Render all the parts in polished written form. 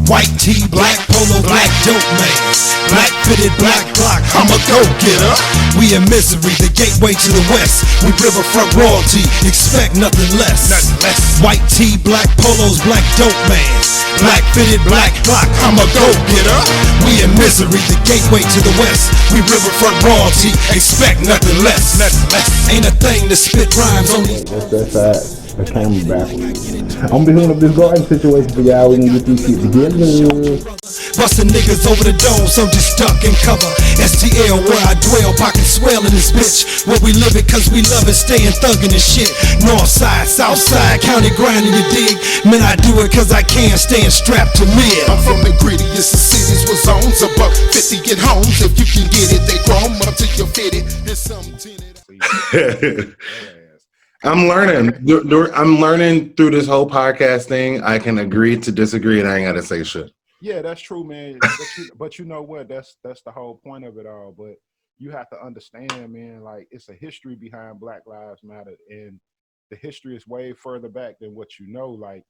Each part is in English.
White tee, black polo, black dope man. Black fitted, black block, I'm a go-getter. We in misery, the gateway to the west. We riverfront royalty, expect nothing less. White tee, black polos, black dope man. Black fitted, black block, I'm a go-getter. We in misery, the gateway to the west. We riverfront royalty, expect nothing less. Ain't a thing to spit rhymes on these. That's the camera backwards. I'm gonna be holding up this garden situation for y'all. We gonna get these shit together. Bustin' niggas over the dome, so just duck and cover. STL where I dwell, pockets swell in this bitch. Where we live it cause we love it, stayin' thuggin' and shit. North side, south side, county grindin' you dig. Man, I do it cause I can, stayin' strapped to live. I'm from the grittiest of cities with zones of about 50 get homes. If you can get it, they chrome up till you're fitted. And some tinted. I'm learning. I'm learning through this whole podcast thing. I can agree to disagree, and I ain't gotta say shit. Yeah, that's true, man. But you know what? That's the whole point of it all. But you have to understand, man. Like it's a history behind Black Lives Matter, and the history is way further back than what you know. Like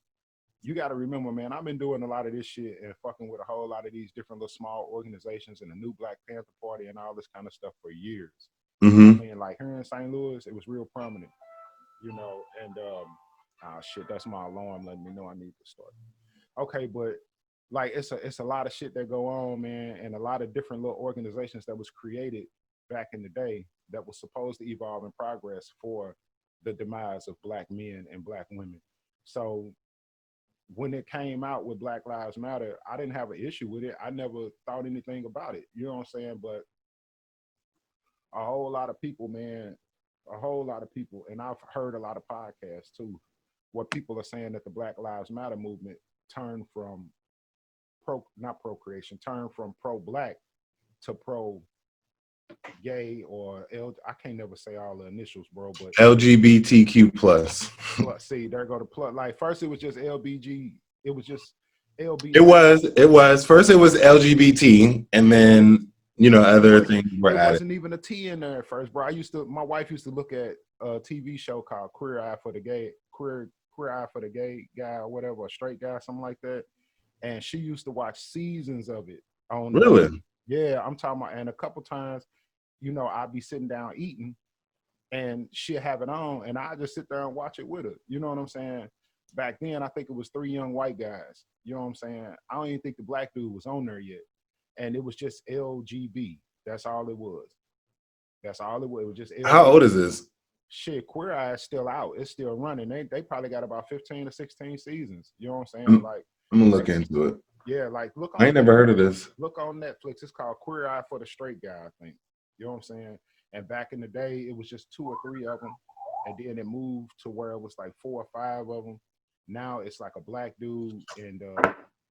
you got to remember, man. I've been doing a lot of this shit and fucking with a whole lot of these different little small organizations and the new Black Panther Party and all this kind of stuff for years. Mm-hmm. I mean, like here in St. Louis, it was real prominent. You know, and shit, that's my alarm letting me know I need to start. Okay, but like it's a lot of shit that go on, man, and a lot of different little organizations that was created back in the day that was supposed to evolve and progress for the demise of Black men and Black women. So when it came out with Black Lives Matter, I didn't have an issue with it. I never thought anything about it. You know what I'm saying? But a whole lot of people, man, and I've heard a lot of podcasts too, where people are saying that the Black Lives Matter movement turned from turned from pro-Black to pro-gay or I can't never say all the initials, bro, but LGBTQ plus. See, there go the plus. Like first it was just LBG, it was just LB. It was. First it was LGBT, and then other things were added. It wasn't even a T in there at first, bro. My wife used to look at a TV show called Queer Eye for the Gay guy or whatever, a straight guy, something like that. And she used to watch seasons of it on. Really? Yeah, I'm talking about. And a couple times, I'd be sitting down eating, and she'd have it on, and I just sit there and watch it with her. You know what I'm saying? Back then, I think it was 3 young white guys. You know what I'm saying? I don't even think the Black dude was on there yet. And it was just LGB. That's all it was. It was just LGB. How old is this? Shit, Queer Eye is still out. It's still running. They probably got about 15 or 16 seasons. You know what I'm saying? I'm gonna look into it. Yeah, like look on I ain't never heard of this. Look on Netflix. It's called Queer Eye for the Straight Guy, I think. You know what I'm saying? And back in the day, it was just 2 or 3 of them. And then it moved to where it was like 4 or 5 of them. Now it's like a Black dude and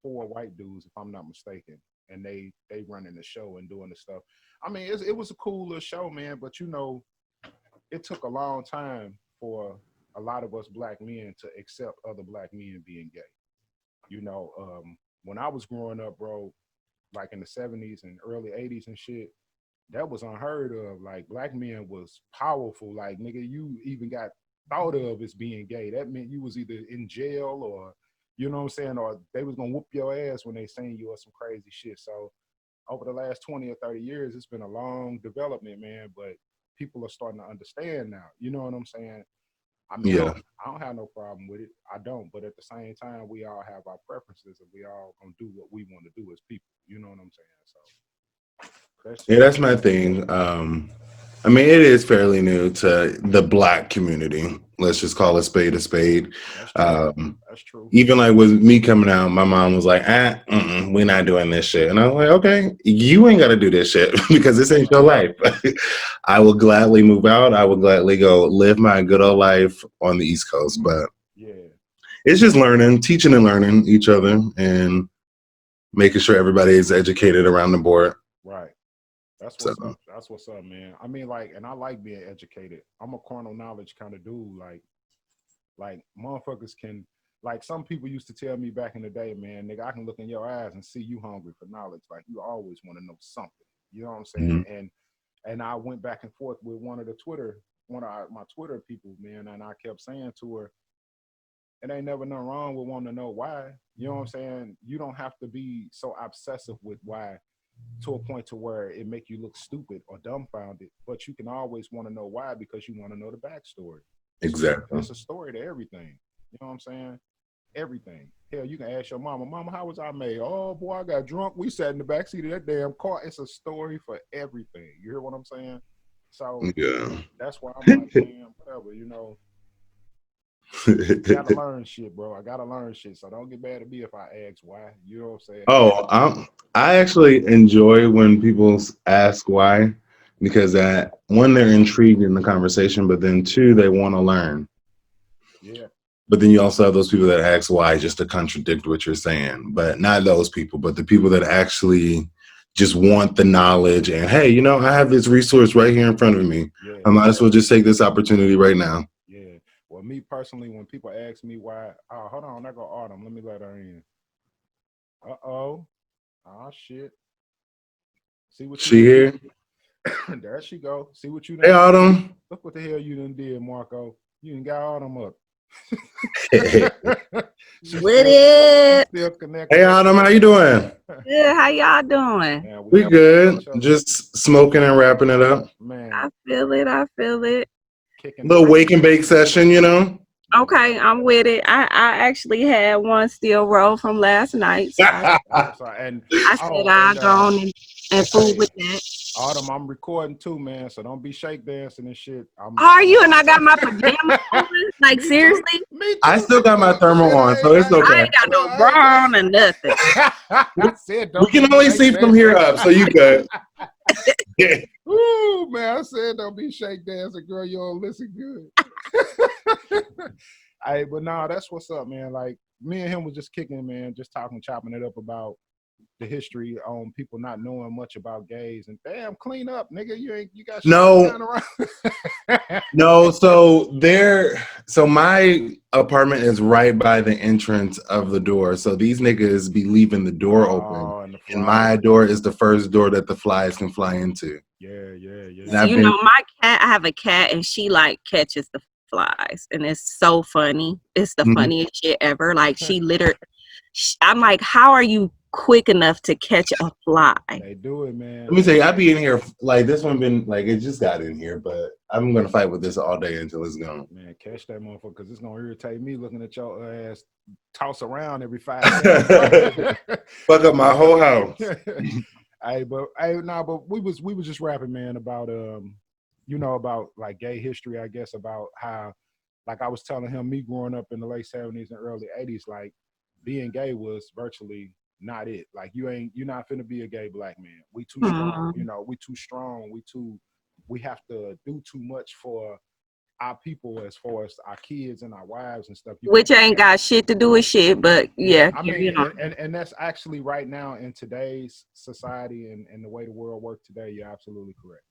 4 white dudes, if I'm not mistaken. And they running the show and doing the stuff. I mean, it was a cool little show, man. But it took a long time for a lot of us Black men to accept other Black men being gay. When I was growing up, bro, like in the 70s and early 80s and shit, that was unheard of. Like Black men was powerful. Like nigga, you even got thought of as being gay. That meant you was either in jail or. You know what I'm saying? Or they was going to whoop your ass when they seen you or some crazy shit. So over the last 20 or 30 years, it's been a long development, man. But people are starting to understand now. You know what I'm saying? I mean, yeah. I don't have no problem with it. I don't. But at the same time, we all have our preferences and we all going to do what we want to do as people. You know what I'm saying? So that's my thing. I mean, it is fairly new to the Black community. Let's just call a spade a spade. That's true. Even like with me coming out, my mom was like, we're not doing this shit. And I was like, okay, you ain't got to do this shit because this ain't your life. I will gladly move out. I will gladly go live my good old life on the East Coast. But yeah, it's just teaching and learning each other and making sure everybody is educated around the board. Right. That's what's up. That's what's up, man. I mean, like, and I like being educated. I'm a carnal knowledge kind of dude. Like motherfuckers can, like some people used to tell me back in the day, man, nigga, I can look in your eyes and see you hungry for knowledge. Like you always want to know something. You know what I'm saying? Mm-hmm. And I went back and forth with one of my Twitter people, man, and I kept saying to her, it ain't never nothing wrong with wanting to know why. You know what I'm saying? You don't have to be so obsessive with why to a point to where it make you look stupid or dumbfounded, but you can always want to know why because you want to know the backstory. Exactly. It's a story to everything. You know what I'm saying? Everything. Hell, you can ask your mama, how was I made? Oh boy, I got drunk. We sat in the backseat of that damn car. It's a story for everything. You hear what I'm saying? So Yeah. that's why I'm like, man, whatever, you know. Gotta learn shit, bro. I gotta learn shit. So don't get mad at me if I ask why. You know what I'm saying? Oh, I actually enjoy when people ask why, because one, they're intrigued in the conversation, but then two, they want to learn. Yeah. But then you also have those people that ask why just to contradict what you're saying. But not those people, but the people that actually just want the knowledge and, hey, you know, I have this resource right here in front of me. Yeah. I might as well just take this opportunity right now. Yeah. Well, me personally, when people ask me why, oh, hold on, there go Autumn. Let me let her in. Uh-oh. Oh, shit. See what She here? There she go. See what you done. Hey, Autumn. Look what the hell you done did, Marco. You done got Autumn up. With it. Still connected. Hey, Autumn, how you doing? Good. How y'all doing? Man, We good. Just smoking and wrapping it up. Man, I feel it. I feel it. Little wake and bake session, you know? Okay, I'm with it. I actually had one steel roll from last night. So I said I'll go on and fool with that. Autumn, I'm recording too, man. So don't be shake dancing and shit. Are you? And I got my pajamas on? Like, seriously? Me too. I still got my thermal on, so it's okay. I ain't got no bra on or nothing. I said we can only see from here up, so you good. Ooh, man, I said don't be shake dancing, girl. You don't listen good. Hey, but no, that's what's up, man. Like, me and him was just kicking, man, just chopping it up about the history on people not knowing much about gays. And damn, clean up, nigga. You got shit down around. No, so my apartment is right by the entrance of the door. So these niggas be leaving the door open. And my door is the first door that the flies can fly into. Yeah. You know, my cat, I have a cat and she like catches the flies. And it's so funny. It's the funniest shit ever. Like, she literally, I'm like, how are you quick enough to catch a fly? They do it, man. Let me tell you, I be in here, like, this one been, like, it just got in here, but I'm going to fight with this all day until it's gone. Man, catch that motherfucker, because it's going to irritate me looking at your ass toss around every 5 seconds. Fuck up my whole house. But we was just rapping, man, about, about, like, gay history, I guess, about how, like, I was telling him, me growing up in the late 70s and early 80s, like, being gay was virtually not it. Like, you're not finna be a gay black man. We too strong, we too strong. We have to do too much for our people as far as our kids and our wives and stuff. Which ain't got shit to do with shit, but yeah. I mean, and that's actually right now in today's society and the way the world works today, you're absolutely correct.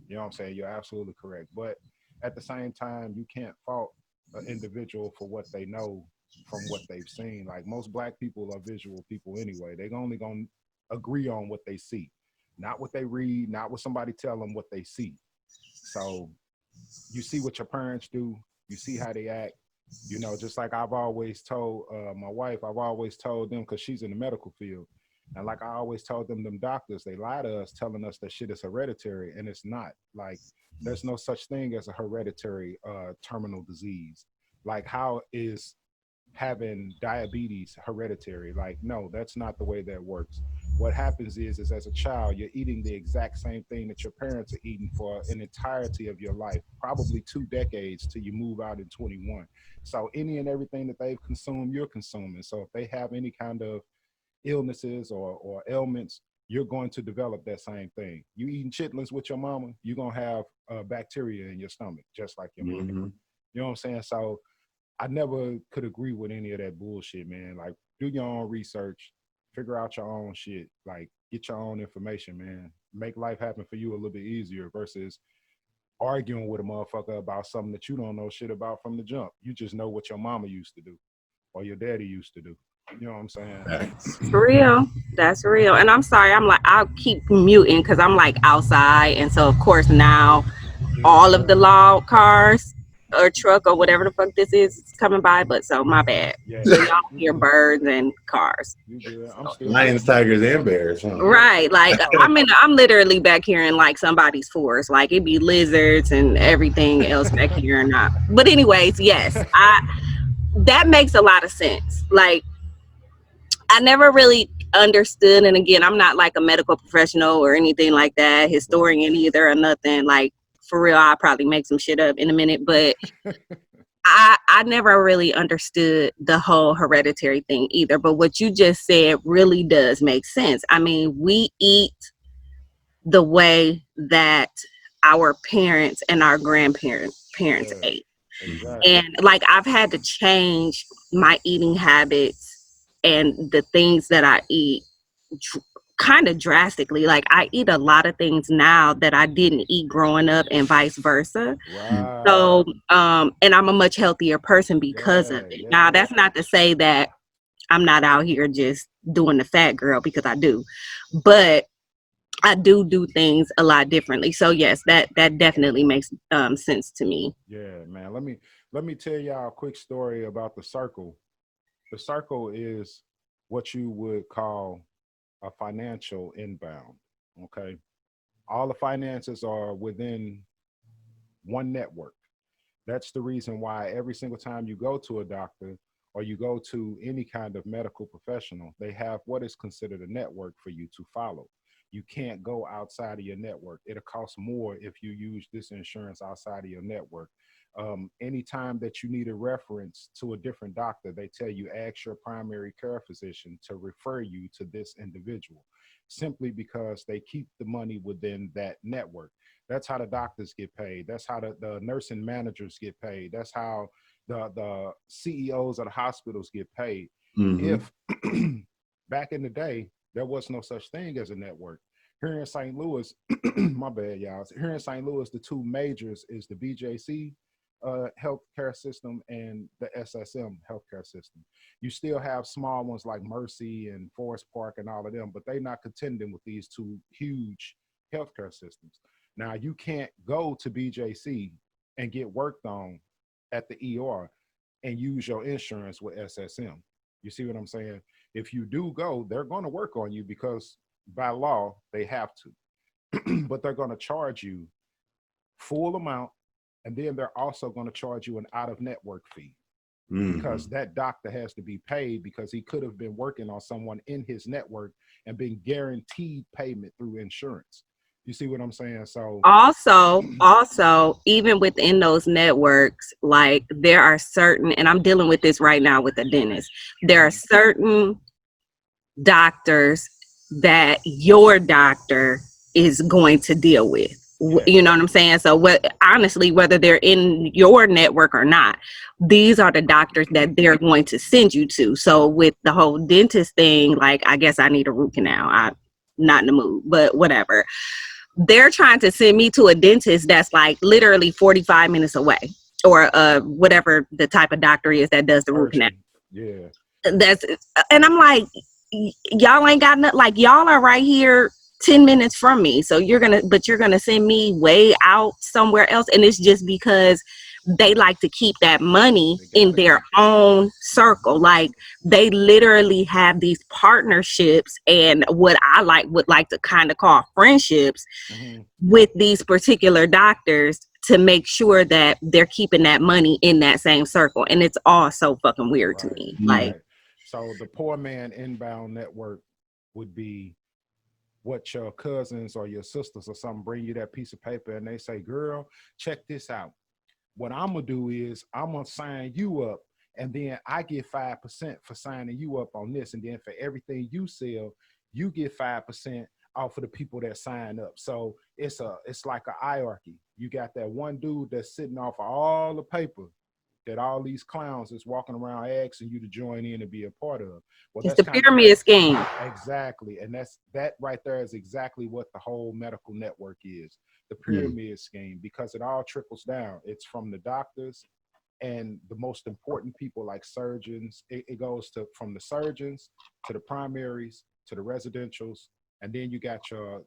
You know what I'm saying? You're absolutely correct. But at the same time, you can't fault an individual for what they know from what they've seen. Like, most black people are visual people anyway. They're only gonna agree on what they see, not what they read, not what somebody tell them, what they see. So you see what your parents do, you see how they act. Just like I've always told my wife, I've always told them, because she's in the medical field, and like I always told them doctors, they lie to us telling us that shit is hereditary, and it's not. Like, there's no such thing as a hereditary terminal disease. Like, how is having diabetes hereditary? Like, no, that's not the way that works. What happens is as a child, you're eating the exact same thing that your parents are eating for an entirety of your life, probably 2 decades till you move out in 21. So any and everything that they've consumed, you're consuming. So if they have any kind of illnesses or ailments, you're going to develop that same thing. You eating chitlins with your mama, you're going to have bacteria in your stomach, just like your mama. You know what I'm saying? So I never could agree with any of that bullshit, man. Like, do your own research, figure out your own shit, like, get your own information, man. Make life happen for you a little bit easier versus arguing with a motherfucker about something that you don't know shit about from the jump. You just know what your mama used to do or your daddy used to do. You know what I'm saying? That's real. That's real. And I'm sorry, I'm like, I'll keep muting because I'm like outside. And so, of course, now all of the loud cars or truck or whatever the fuck this is coming by, but so my bad. Yeah. So y'all hear birds and cars. You good? I'm still Lions, tigers, and bears. Huh? Right, like I'm literally back here in like somebody's forest. Like it'd be lizards and everything else back here and not. But anyways, yes, that makes a lot of sense. Like I never really understood, and again, I'm not like a medical professional or anything like that, historian either or nothing. Like for real, I'll probably make some shit up in a minute, but I never really understood the whole hereditary thing either. But what you just said really does make sense. I mean, we eat the way that our parents and our grandparents ate. Exactly. And like I've had to change my eating habits and the things that I eat kind of drastically. Like I eat a lot of things now that I didn't eat growing up and vice versa. Right. So and I'm a much healthier person because of it. Now that's not to say that I'm not out here just doing the fat girl, because I do, but I do things a lot differently. So yes, that definitely makes sense to me. Yeah, man. Let me tell y'all a quick story about the circle. The circle is what you would call a financial inbound. Okay. All the finances are within one network. That's the reason why every single time you go to a doctor or you go to any kind of medical professional, they have what is considered a network for you to follow. You can't go outside of your network. It'll cost more if you use this insurance outside of your network. Anytime that you need a reference to a different doctor, they tell you ask your primary care physician to refer you to this individual, simply because they keep the money within that network. That's how the doctors get paid. That's how the nursing managers get paid. That's how the CEOs of the hospitals get paid. If back in the day, there was no such thing as a network. Here in St. Louis, my bad, y'all. Here in St. Louis, the two majors is the BJC healthcare system and the SSM healthcare system. You still have small ones like Mercy and Forest Park and all of them, but they're not contending with these two huge healthcare systems. Now, you can't go to BJC and get worked on at the ER and use your insurance with SSM. You see what I'm saying? If you do go, they're going to work on you because by law, they have to. But they're going to charge you full amount, and then they're also going to charge you an out-of-network fee. Because that doctor has to be paid because he could have been working on someone in his network and been guaranteed payment through insurance. You see what I'm saying? So also, even within those networks, like there are certain, and I'm dealing with this right now with a dentist, there are certain doctors that your doctor is going to deal with. You know what I'm saying? So honestly, whether they're in your network or not, these are the doctors that they're going to send you to. So with the whole dentist thing, like I guess I need a root canal. I'm not in the mood, but whatever. They're trying to send me to a dentist that's like literally 45 minutes away, or whatever the type of doctor is that does the root canal. Yeah. And I'm like, y'all ain't got nothing. Like y'all are right here 10 minutes from me. So you're gonna send me way out somewhere else. And it's just because they like to keep that money in their own circle. Like they literally have these partnerships and what I would like to kind of call friendships with these particular doctors to make sure that they're keeping that money in that same circle. And it's all so fucking weird to me. Like, so the poor man inbound network would be what your cousins or your sisters or something bring you that piece of paper and they say, girl, check this out. What I'm going to do is I'm going to sign you up, and then I get 5% for signing you up on this. And then for everything you sell, you get 5% off of the people that sign up. So it's like a hierarchy. You got that one dude that's sitting off of all the paper that all these clowns is walking around asking you to join in and be a part of. Well, it's the pyramid scheme. Exactly. And that right there is exactly what the whole medical network is. The pyramid scheme, because it all trickles down. It's from the doctors and the most important people like surgeons. It goes from the surgeons to the primaries to the residentials, and then you got your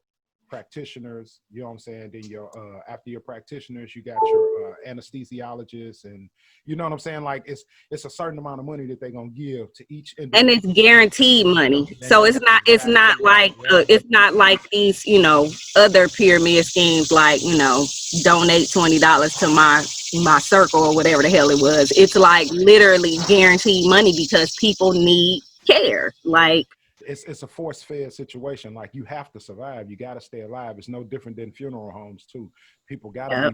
practitioners, you know what I'm saying? Then your after your practitioners, you got your anesthesiologists, and you know what I'm saying? Like it's a certain amount of money that they're gonna give to each And it's guaranteed money. So it's not like these, other pyramid schemes like, donate $20 to my circle or whatever the hell it was. It's like literally guaranteed money because people need care. Like it's a force fed situation. Like you have to survive. You got to stay alive. It's no different than funeral homes too. People gotta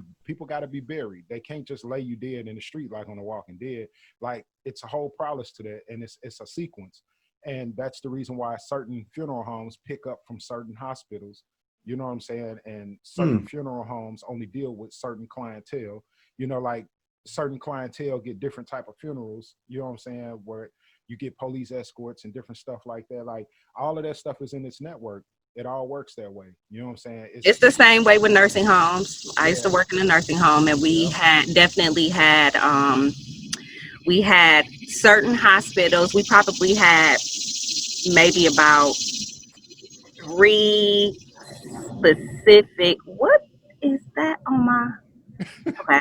be buried. They can't just lay you dead in the street like on The Walking Dead. Like it's a whole process to that, and it's a sequence. And that's the reason why certain funeral homes pick up from certain hospitals. You know what I'm saying? And certain funeral homes only deal with certain clientele. Like certain clientele get different type of funerals. You know what I'm saying? Where you get police escorts and different stuff like that. Like all of that stuff is in this network. It all works that way. You know what I'm saying? It's the same way with nursing homes. I used to work in a nursing home, and we had we had certain hospitals. We probably had maybe about 3 specific. What is that on my? Okay.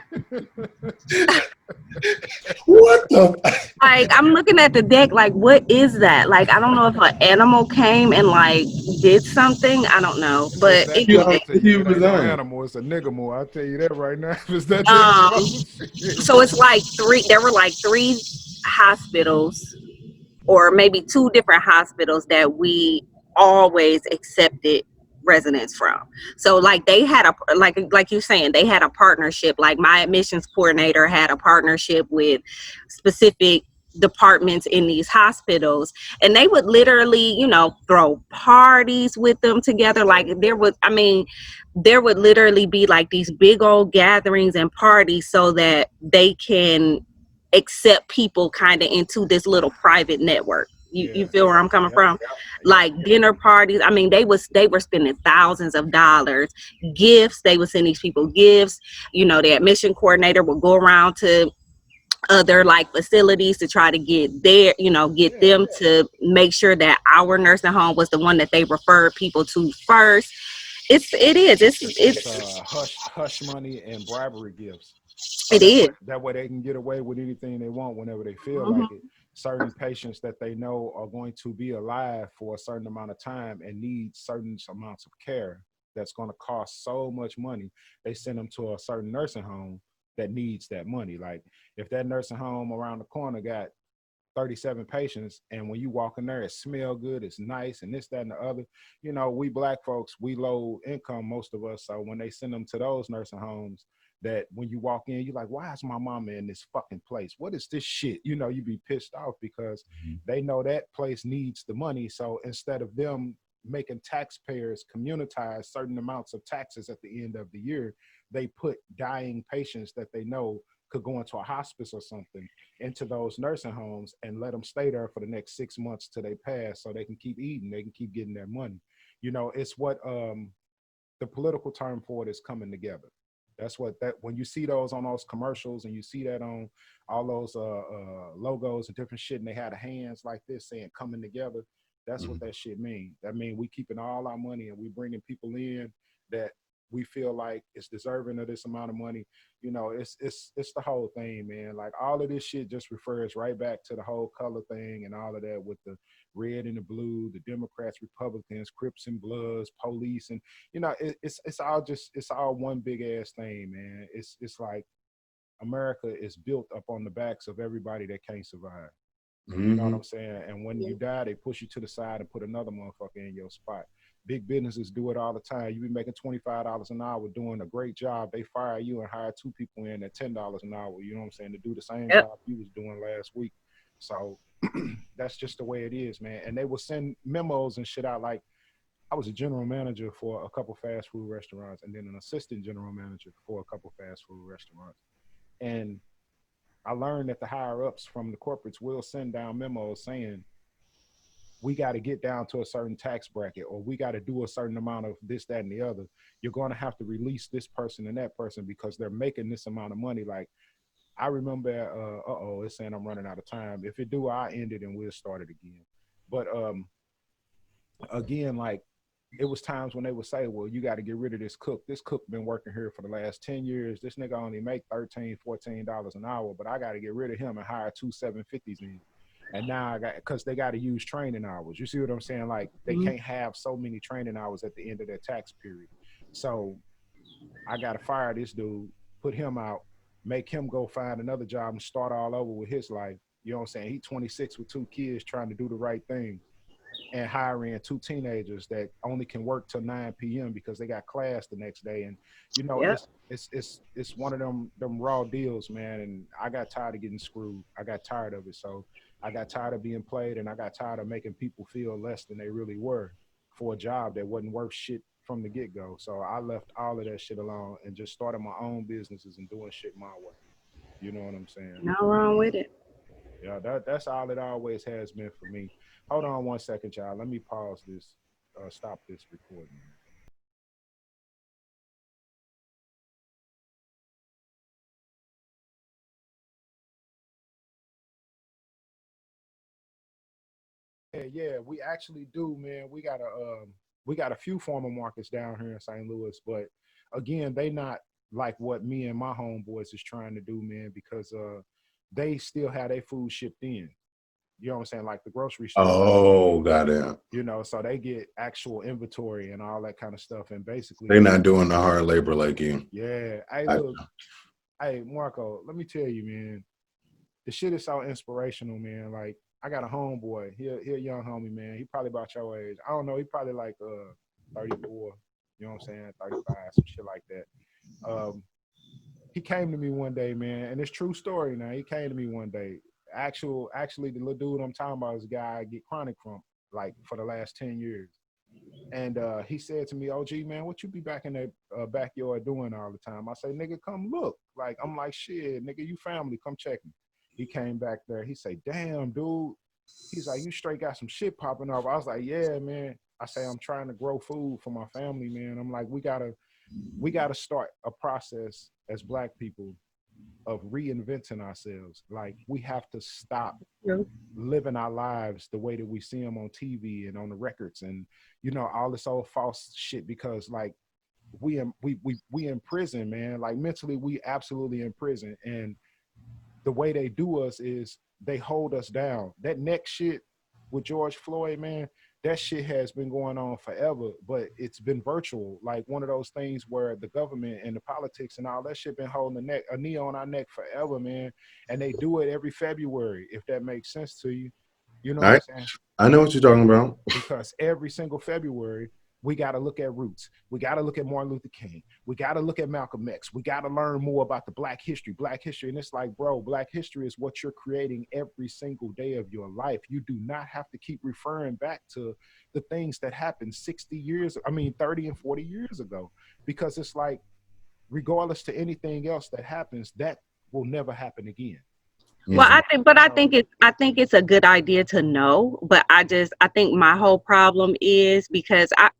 What the? Like I'm looking at the deck, like what is that? Like I don't know if an animal came and like did something. I don't know, but anyway. It ain't no animal. It's a nigga. I'll tell you that right now. It's that so it's like 3. There were like 3 hospitals, or maybe 2 different hospitals that we always accepted residents from. So like they had a like you're saying, they had a partnership. Like my admissions coordinator had a partnership with specific departments in these hospitals, and they would literally throw parties with them together. Like there would literally be like these big old gatherings and parties so that they can accept people kind of into this little private network. You feel where I'm coming from? Like dinner parties. I mean, they were spending thousands of dollars. Gifts. They would send these people gifts. The admission coordinator would go around to other like facilities to try to get them to make sure that our nursing home was the one that they referred people to first. It's hush money and bribery gifts. It is. That way they can get away with anything they want whenever they feel like it. Certain patients that they know are going to be alive for a certain amount of time and need certain amounts of care that's going to cost so much money, they send them to a certain nursing home that needs that money. Like if that nursing home around the corner got 37 patients, and when you walk in there, it smell good, it's nice, and this, that, and the other. We black folks, we low income, most of us. So when they send them to those nursing homes, that when you walk in, you're like, why is my mama in this fucking place? What is this shit? You be pissed off because they know that place needs the money. So instead of them making taxpayers communitize certain amounts of taxes at the end of the year, they put dying patients that they know could go into a hospice or something into those nursing homes and let them stay there for the next 6 months till they pass, so they can keep eating, they can keep getting their money. It's what the political term for it is coming together. That's what when you see those on those commercials and you see that on all those logos and different shit, and they had the hands like this saying coming together, that's what that shit mean. That mean we keeping all our money and we bringing people in that we feel like it's deserving of this amount of money. It's the whole thing, man. Like all of this shit just refers right back to the whole color thing and all of that, with the red and the blue, the Democrats, Republicans, Crips and Bloods, police, and it's all one big ass thing, man. It's like America is built up on the backs of everybody that can't survive. You know what I'm saying? And when you die, they push you to the side and put another motherfucker in your spot. Big businesses do it all the time. You be making $25 an hour doing a great job. They fire you and hire 2 people in at $10 an hour, you know what I'm saying, to do the same job you was doing last week. So that's just the way it is, man. And they will send memos and shit out. Like I was a general manager for a couple fast food restaurants and then an assistant general manager for a couple fast food restaurants. And I learned that the higher ups from the corporates will send down memos saying, we got to get down to a certain tax bracket, or we got to do a certain amount of this, that, and the other. You're going to have to release this person and that person because they're making this amount of money. Like I remember, it's saying I'm running out of time. If it do, I end it and we'll start it again. But again, like it was times when they would say, well, you got to get rid of this cook. This cook been working here for the last 10 years. This nigga only make $13-14 an hour, but I got to get rid of him and hire 2 750s in. And now I got, because they got to use training hours. You see what I'm saying? Like, they can't have so many training hours at the end of their tax period. So I got to fire this dude, put him out, make him go find another job and start all over with his life. You know what I'm saying? He 26 with 2 kids trying to do the right thing, and hiring 2 teenagers that only can work till 9 p.m. because they got class the next day. And you know, it's one of them raw deals, man. And I got tired of getting screwed. I got tired of it. So I got tired of being played, and I got tired of making people feel less than they really were for a job that wasn't worth shit from the get-go. So I left all of that shit alone and just started my own businesses and doing shit my way. You know what I'm saying? No wrong with it. Yeah, that's all it always has been for me. Hold on one second, y'all. Let me pause this, stop this recording. Yeah, we actually do, man. We got a few former markets down here in St. Louis, but again, they not like what me and my homeboys is trying to do, man, because they still have their food shipped in. You know what I'm saying? Like the grocery store. Oh, got it. You know, so they get actual inventory and all that kind of stuff. And basically, They're not doing the hard labor like you. yeah. Hey, look, hey, Marco, let me tell you, man, the shit is so inspirational, man. Like, I got a homeboy. He a young homie, man. He probably about your age. I don't know. He probably like 34. You know what I'm saying? 35, some shit like that. He came to me one day, man, and it's true story. Now, he came to me one day. Actually, the little dude I'm talking about is a guy I get chronic from, like, for the last 10 years. And he said to me, "OG, man, what you be back in that backyard doing all the time?" I say, "Nigga, come look." Like, I'm like, "Shit, nigga, you family, come check me." He came back there. He say, "Damn, dude." He's like, "You straight got some shit popping up." I was like, "Yeah, man." I say, "I'm trying to grow food for my family, man." I'm like, we gotta start a process as Black people of reinventing ourselves. Like, we have to stop living our lives the way that we see them on TV and on the records and, you know, all this old false shit, because like we in prison, man. Like, mentally, we absolutely in prison. And the way they do us is they hold us down. That neck shit with George Floyd, man, that shit has been going on forever, but it's been virtual. Like, one of those things where the government and the politics and all that shit been holding a knee on our neck forever, man. And they do it every February, if that makes sense to you. You know what I'm saying? I know what you're talking about. Because every single February, we got to look at roots. We got to look at Martin Luther King. We got to look at Malcolm X. We got to learn more about the Black history. And it's like, bro, Black history is what you're creating every single day of your life. You do not have to keep referring back to the things that happened 30 and 40 years ago, because it's like, regardless to anything else that happens, that will never happen again. Well, I think it's a good idea to know, but I think my whole problem is because I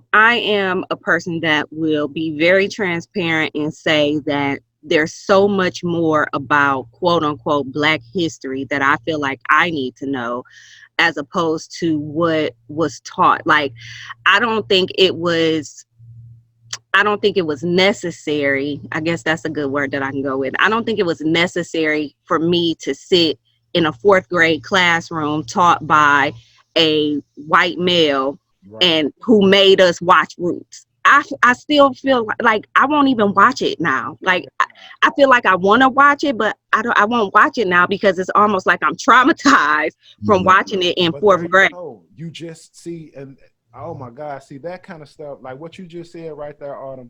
am a person that will be very transparent and say that there's so much more about quote unquote Black history that I feel like I need to know, as opposed to what was taught. Like, I don't think it was necessary. I guess that's a good word that I can go with. I don't think it was necessary for me to sit in a 4th grade classroom taught by a white male, right, and who made us watch Roots. I still feel like I won't even watch it now. Like, I feel like I want to watch it, but I won't watch it now because it's almost like I'm traumatized from watching it in 4th grade. You just see, and oh my God, see that kind of stuff, like what you just said right there, Autumn,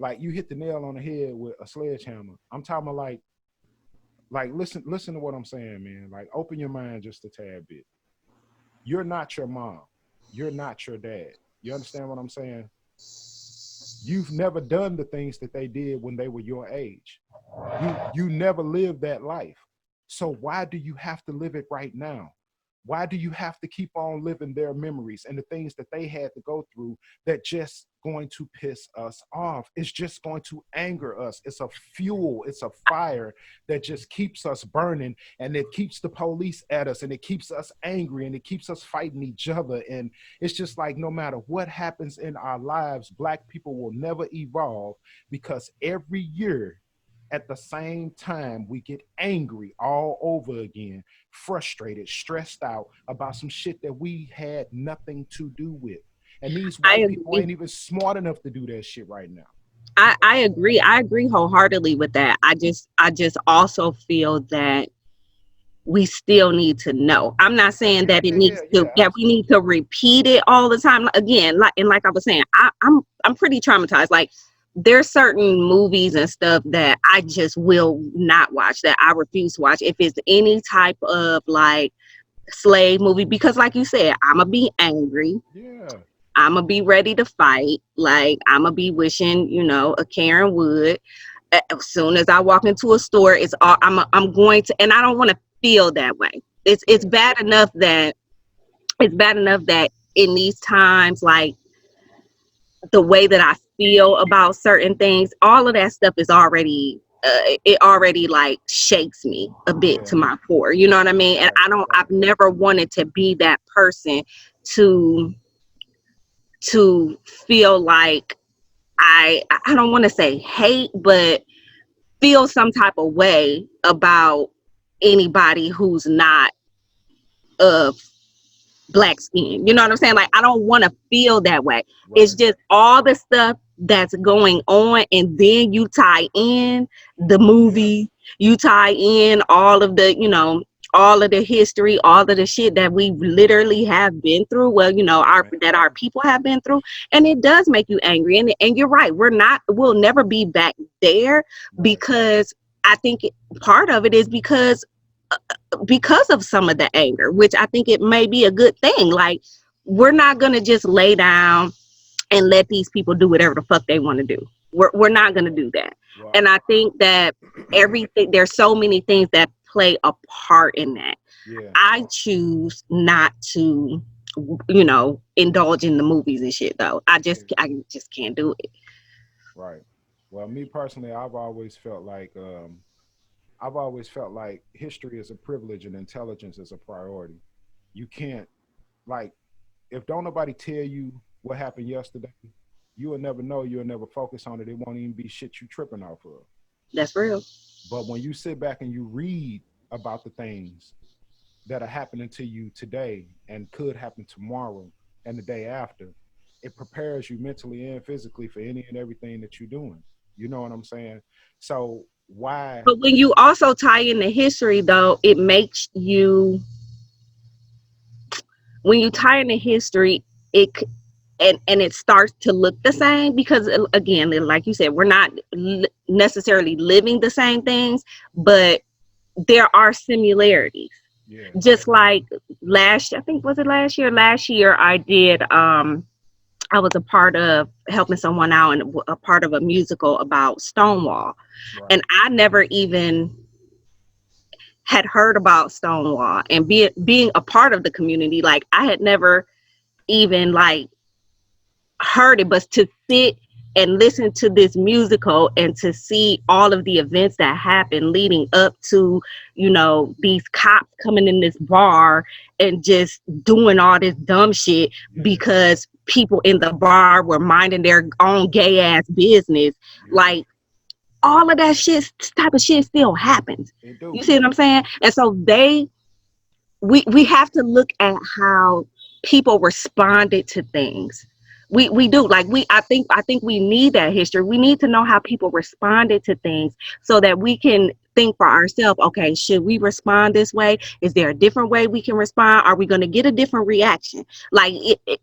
like you hit the nail on the head with a sledgehammer. I'm talking about like listen to what I'm saying, man. Like, open your mind just a tad bit. You're not your mom. You're not your dad. You understand what I'm saying? You've never done the things that they did when they were your age. You never lived that life. So why do you have to live it right now? Why do you have to keep on living their memories and the things that they had to go through that just going to piss us off? It's just going to anger us. It's a fuel. It's a fire that just keeps us burning, and it keeps the police at us, and it keeps us angry, and it keeps us fighting each other. And it's just like, no matter what happens in our lives, Black people will never evolve, because every year at the same time, we get angry all over again, frustrated, stressed out about some shit that we had nothing to do with. And these white people ain't even smart enough to do that shit right now. I agree. I agree wholeheartedly with that. I just also feel that we still need to know. I'm not saying that it needs to, that we need to repeat it all the time. Again, like I was saying, I'm pretty traumatized. Like, there's certain movies and stuff that I just will not watch, that I refuse to watch. If it's any type of like slave movie, because like you said, I'm gonna be angry. Yeah. I'm gonna be ready to fight. Like, I'm gonna be wishing, a Karen would. As soon as I walk into a store, it's all, I'm going to, and I don't want to feel that way. It's bad enough that in these times, like, the way that I feel about certain things, all of that stuff is already, it already like shakes me a bit to my core. You know what I mean? And I've never wanted to be that person to feel like I don't want to say hate, but feel some type of way about anybody who's not of Black skin. You know what I'm saying? Like, I don't want to feel that way. Right. It's just all the stuff that's going on, and then you tie in the movie, you tie in all of the, all of the history, all of the shit that we literally have been through. Well, our people have been through, and it does make you angry. And you're right. We'll never be back there, because I think part of it is because of some of the anger, which I think it may be a good thing. Like, we're not going to just lay down and let these people do whatever the fuck they want to do. We're not going to do that. Wow. And I think that there's so many things that play a part in that. Yeah. I choose not to, indulge in the movies and shit, though. I just can't do it. Right. Well, me personally, I've always felt like history is a privilege and intelligence is a priority. You can't, like, if don't nobody tell you what happened yesterday, you will never know. You'll never focus on it. It won't even be shit you tripping off of. That's real. But when you sit back and you read about the things that are happening to you today and could happen tomorrow and the day after, it prepares you mentally and physically for any and everything that you're doing. You know what I'm saying? So why? But when you also tie in the history, though, it makes you, when you tie in the history, and it starts to look the same, because again, like you said, we're not necessarily living the same things, but there are similarities. Yeah. Just like last year I did, I was a part of helping someone out and a part of a musical about Stonewall. Right. And I never even had heard about Stonewall, and being a part of the community, like, I had never even like heard it, but to sit and listen to this musical and to see all of the events that happened leading up to, these cops coming in this bar and just doing all this dumb shit because people in the bar were minding their own gay ass business. Like, all of that shit, type of shit still happens. You see what I'm saying? And so we have to look at how people responded to things. We do. Like, I think we need that history. We need to know how people responded to things so that we can think for ourselves, okay, should we respond this way? Is there a different way we can respond? Are we going to get a different reaction? Like,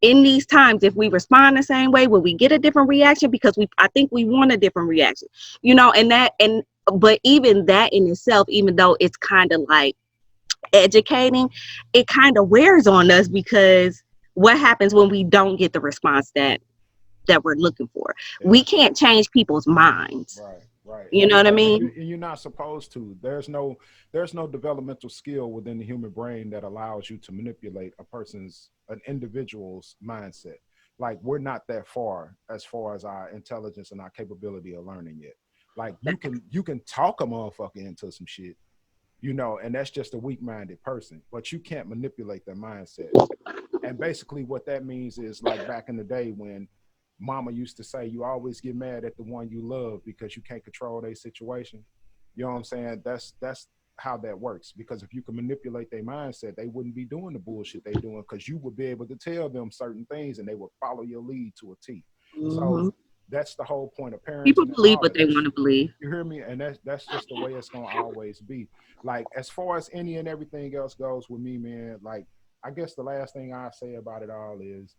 in these times, if we respond the same way, will we get a different reaction? Because I think we want a different reaction, but even that in itself, even though it's kind of like educating, it kind of wears on us, because what happens when we don't get the response that we're looking for? Yeah. We can't change people's minds. Right. You know what I mean? And you're not supposed to. There's no developmental skill within the human brain that allows you to manipulate an individual's mindset. Like, we're not that far as our intelligence and our capability of learning yet. Like, you can talk a motherfucker into some shit, and that's just a weak-minded person, but you can't manipulate their mindset. And basically what that means is, like, back in the day when mama used to say, you always get mad at the one you love because you can't control their situation. You know what I'm saying? That's how that works. Because if you can manipulate their mindset, they wouldn't be doing the bullshit they doing, because you would be able to tell them certain things and they would follow your lead to a T. So that's the whole point of parenting. People believe what they want to believe. You hear me? And that's just the way it's gonna always be. Like, as far as any and everything else goes with me, man, like, I guess the last thing I say about it all is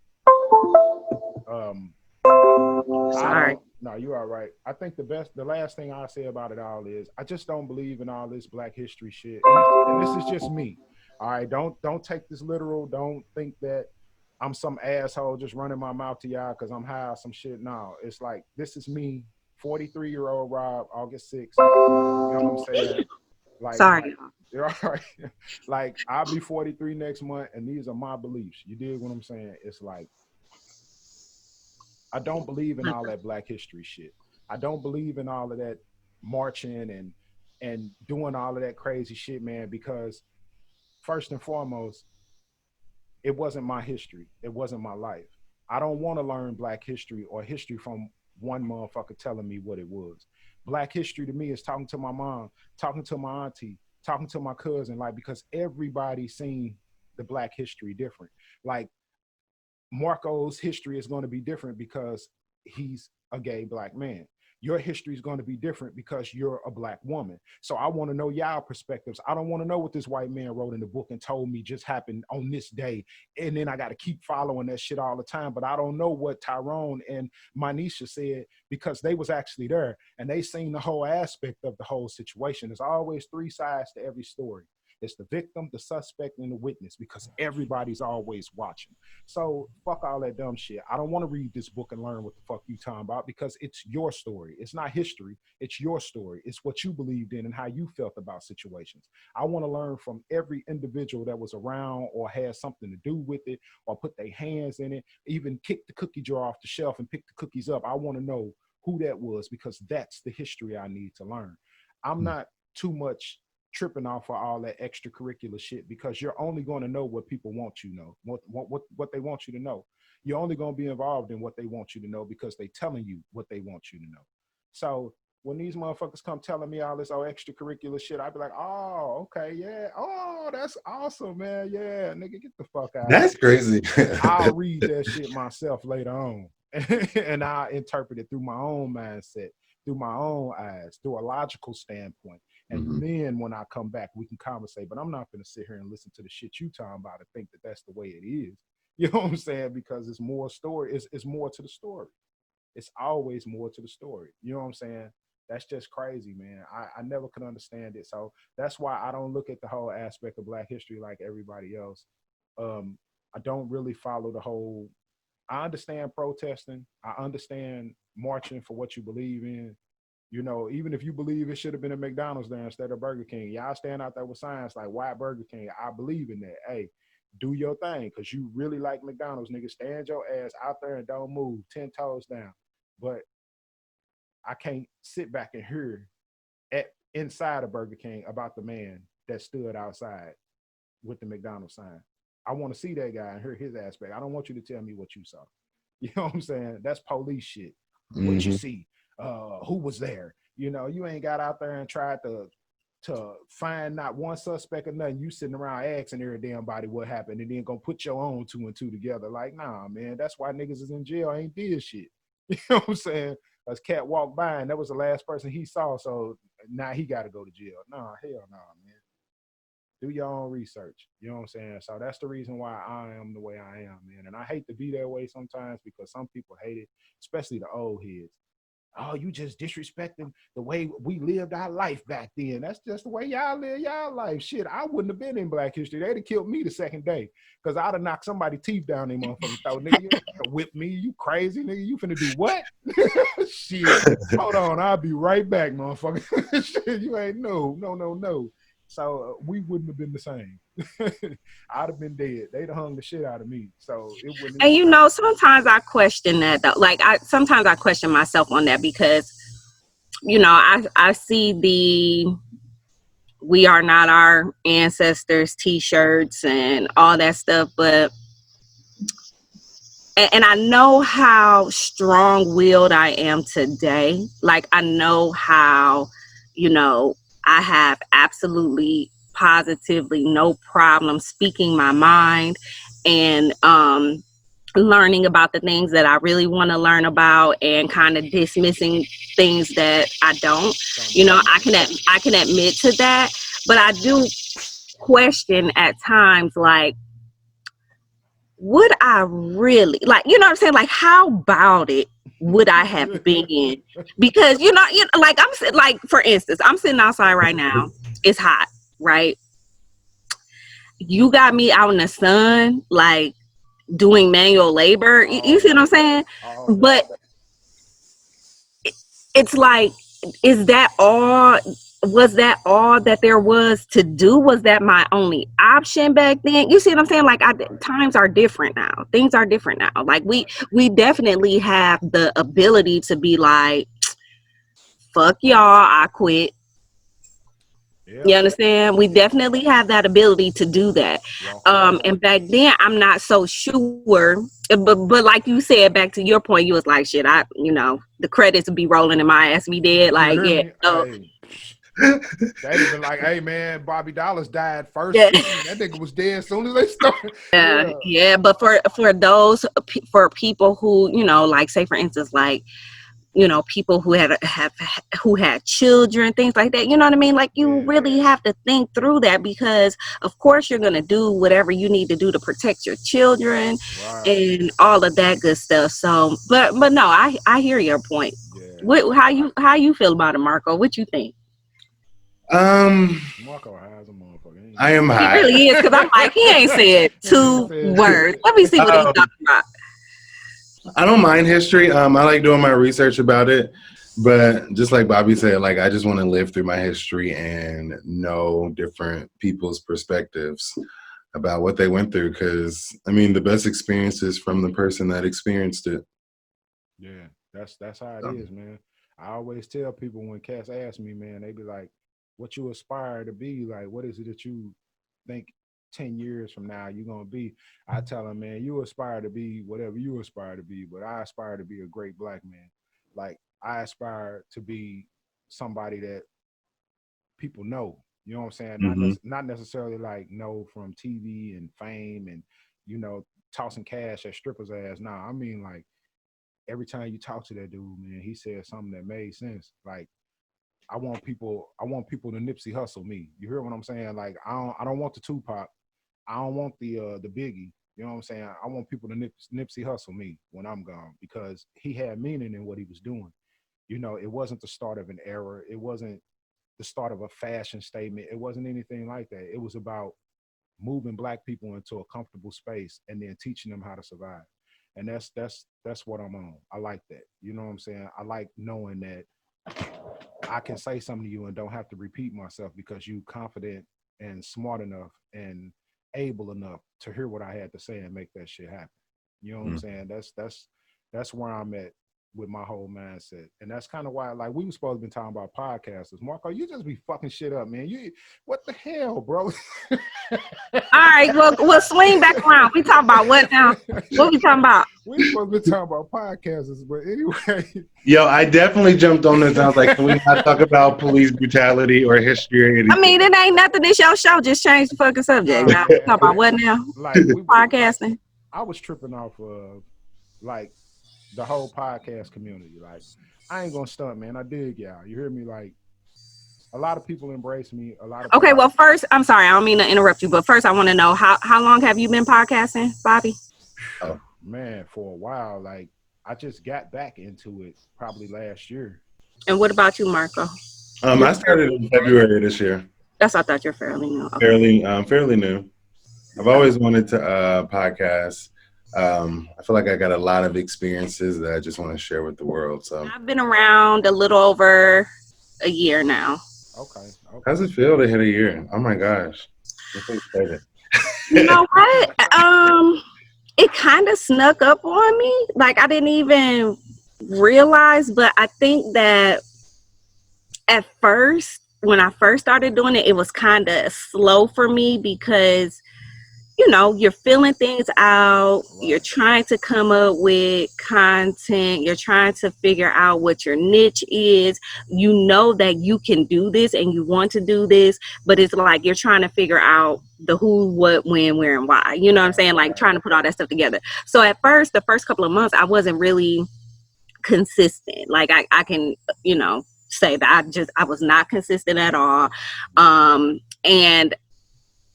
Sorry. No, you're all right. I think the last thing I say about it all is I just don't believe in all this Black history shit. And this is just me. All right, don't take this literal. Don't think that I'm some asshole just running my mouth to y'all because I'm high or some shit. No, it's like, this is me, 43-year-old Rob, August 6th. You know what I'm saying? Like, Sorry. You're all right. Like, I'll be 43 next month, and these are my beliefs. You dig what I'm saying? It's like, I don't believe in all that Black history shit. I don't believe in all of that marching and doing all of that crazy shit, man, because first and foremost, it wasn't my history. It wasn't my life. I don't want to learn Black history or history from one motherfucker telling me what it was. Black history to me is talking to my mom, talking to my auntie, talking to my cousin, like, because everybody's seen the Black history different. Like, Marco's history is going to be different because he's a gay Black man. Your history is going to be different because you're a Black woman. So I want to know y'all perspectives. I don't want to know what this white man wrote in the book and told me just happened on this day. And then I got to keep following that shit all the time. But I don't know what Tyrone and Manisha said, because they was actually there and they seen the whole aspect of the whole situation. There's always three sides to every story. It's the victim, the suspect, and the witness, because everybody's always watching. So fuck all that dumb shit. I don't want to read this book and learn what the fuck you talking about, because it's your story. It's not history. It's your story. It's what you believed in and how you felt about situations. I want to learn from every individual that was around or had something to do with it or put their hands in it, even kick the cookie jar off the shelf and pick the cookies up. I want to know who that was, because that's the history I need to learn. I'm not too much tripping off of all that extracurricular shit, because you're only going to know what people want you to know, what they want you to know. You're only going to be involved in what they want you to know because they telling you what they want you to know. So when these motherfuckers come telling me all this extracurricular shit, I'd be like, oh, okay, yeah. Oh, that's awesome, man. Yeah, nigga, get the fuck out. That's crazy. I'll read that shit myself later on. And I'll interpret it through my own mindset, through my own eyes, through a logical standpoint. And then when I come back, we can conversate. But I'm not going to sit here and listen to the shit you talking about and think that that's the way it is. You know what I'm saying? Because it's more story. It's more to the story. It's always more to the story. You know what I'm saying? That's just crazy, man. I never could understand it. So that's why I don't look at the whole aspect of Black history like everybody else. I don't really follow the whole. I understand protesting. I understand marching for what you believe in. You know, even if you believe it should have been a McDonald's there instead of Burger King, y'all stand out there with signs like, why Burger King? I believe in that. Hey, do your thing, because you really like McDonald's, nigga. Stand your ass out there and don't move, 10 toes down. But I can't sit back and hear inside of Burger King about the man that stood outside with the McDonald's sign. I want to see that guy and hear his aspect. I don't want you to tell me what you saw. You know what I'm saying? That's police shit. What you see? Who was there? You know, you ain't got out there and tried to find not one suspect or nothing. You sitting around asking every damn body what happened and then gonna put your own two and two together. Like, nah, man, that's why niggas is in jail, ain't did shit. You know what I'm saying? As Cat walked by and that was the last person he saw, so now he got to go to jail. Nah, hell nah, man. Do your own research. You know what I'm saying? So that's the reason why I am the way I am, man. And I hate to be that way sometimes because some people hate it, especially the old heads. oh, you just disrespecting the way we lived our life back then. That's just the way y'all live y'all life. Shit, I wouldn't have been in Black History. They'd have killed me the second day because I'd have knocked somebody's teeth down their motherfucking throat. Nigga, you whip me, you crazy, nigga. You finna do what? Shit, hold on, I'll be right back, motherfucker. Shit, you ain't no. So we wouldn't have been the same. I'd have been dead. They'd have hung the shit out of me. So it wouldn't. And you know, sometimes I question that though. Like sometimes I question myself on that because, you know, I see the "We Are Not Our Ancestors" T-shirts and all that stuff, but and I know how strong-willed I am today. Like I know how, you know, I have absolutely positively no problem speaking my mind and learning about the things that I really want to learn about and kind of dismissing things that I don't. You know, I can admit to that, but I do question at times, like, would I really, like, you know what I'm saying? Like, how about it would I have been? Because, you know, like, like, for instance, I'm sitting outside right now. It's hot, right? You got me out in the sun, like, doing manual labor. You see what I'm saying? But it's like, is that all? Was that all that there was to do? Was that my only option back then? You see what I'm saying? Like, times are different now. Things are different now. Like we definitely have the ability to be like, fuck y'all, I quit. Yep. You understand? We definitely have that ability to do that. And back then, I'm not so sure. But like you said, back to your point, you was like, shit, you know, the credits would be rolling and my ass be dead. Like, yeah. They'd have been like, hey man, Bobby Dollaz died first. Yeah. That nigga was dead as soon as they started. Yeah. But for people who, you know, like, say for instance, like, you know, people who had children, things like that, you know what I mean? Like, you really have to think through that, because of course you're going to do whatever you need to do to protect your children and all of that good stuff. So, but no, I hear your point. Yeah. How you feel about it, Marco? What you think? Marco has a motherfucker. I am high. He really is, because I'm like, he ain't said 2 words. Let me see what he's talking about. I don't mind history. I like doing my research about it, but just like Bobby said, like, I just want to live through my history and know different people's perspectives about what they went through. Because I mean, the best experience is from the person that experienced it. Yeah, that's how it is, man. I always tell people when cats ask me, man, they be like, what you aspire to be, like, what is it that you think 10 years from now you're gonna be? I tell them, man, you aspire to be whatever you aspire to be, but I aspire to be a great Black man. Like, I aspire to be somebody that people know, you know what I'm saying? Mm-hmm. Not necessarily like know from TV and fame and, you know, tossing cash at strippers' ass. Nah, I mean, like, every time you talk to that dude, man, he said something that made sense. Like, I want people to Nipsey Hussle me. You hear what I'm saying? Like, I don't want the Tupac. I don't want the Biggie. You know what I'm saying? I want people to Nipsey Hussle me when I'm gone, because he had meaning in what he was doing. You know, it wasn't the start of an era. It wasn't the start of a fashion statement. It wasn't anything like that. It was about moving Black people into a comfortable space and then teaching them how to survive. And that's what I'm on. I like that. You know what I'm saying? I like knowing that I can say something to you and don't have to repeat myself, because you confident and smart enough and able enough to hear what I had to say and make that shit happen. You know what I'm saying? That's where I'm at with my whole mindset. And that's kind of why, like, we were supposed to be talking about podcasters. Marco, you just be fucking shit up, man. What the hell, bro? All right, well, we'll swing back around. We talking about what now? What we talking about? We supposed to be talking about podcasters, but anyway. Yo, I definitely jumped on this. I was like, can we not talk about police brutality or history or anything? I mean, it ain't nothing. It's your show. Just change the fucking subject. Now we talk about what now? Like, podcasting. I was tripping off of, like, the whole podcast community. Like, I ain't gonna stunt, man. I dig y'all. You hear me? Like, a lot of people embrace me. A lot of okay. Well, first, I'm sorry, I don't mean to interrupt you, but first, I want to know how long have you been podcasting, Bobby? Oh man, for a while. Like, I just got back into it probably last year. And what about you, Marco? I started in February this year. That's I thought you're fairly new. Okay. Fairly new. I've always wanted to podcast. I feel like I got a lot of experiences that I just want to share with the world. So I've been around a little over a year now. Okay. How's it feel to hit a year? Oh my gosh. I'm so excited. You know what? It kind of snuck up on me. Like I didn't even realize, but I think that at first, when I first started doing it, it was kind of slow for me because, you know, you're filling things out, you're trying to come up with content, you're trying to figure out what your niche is. You know that you can do this and you want to do this, but it's like you're trying to figure out the who, what, when, where, and why. You know what I'm saying? Like trying to put all that stuff together. So at first, the first couple of months, I wasn't really consistent. Like I can, you know, say that I was not consistent at all.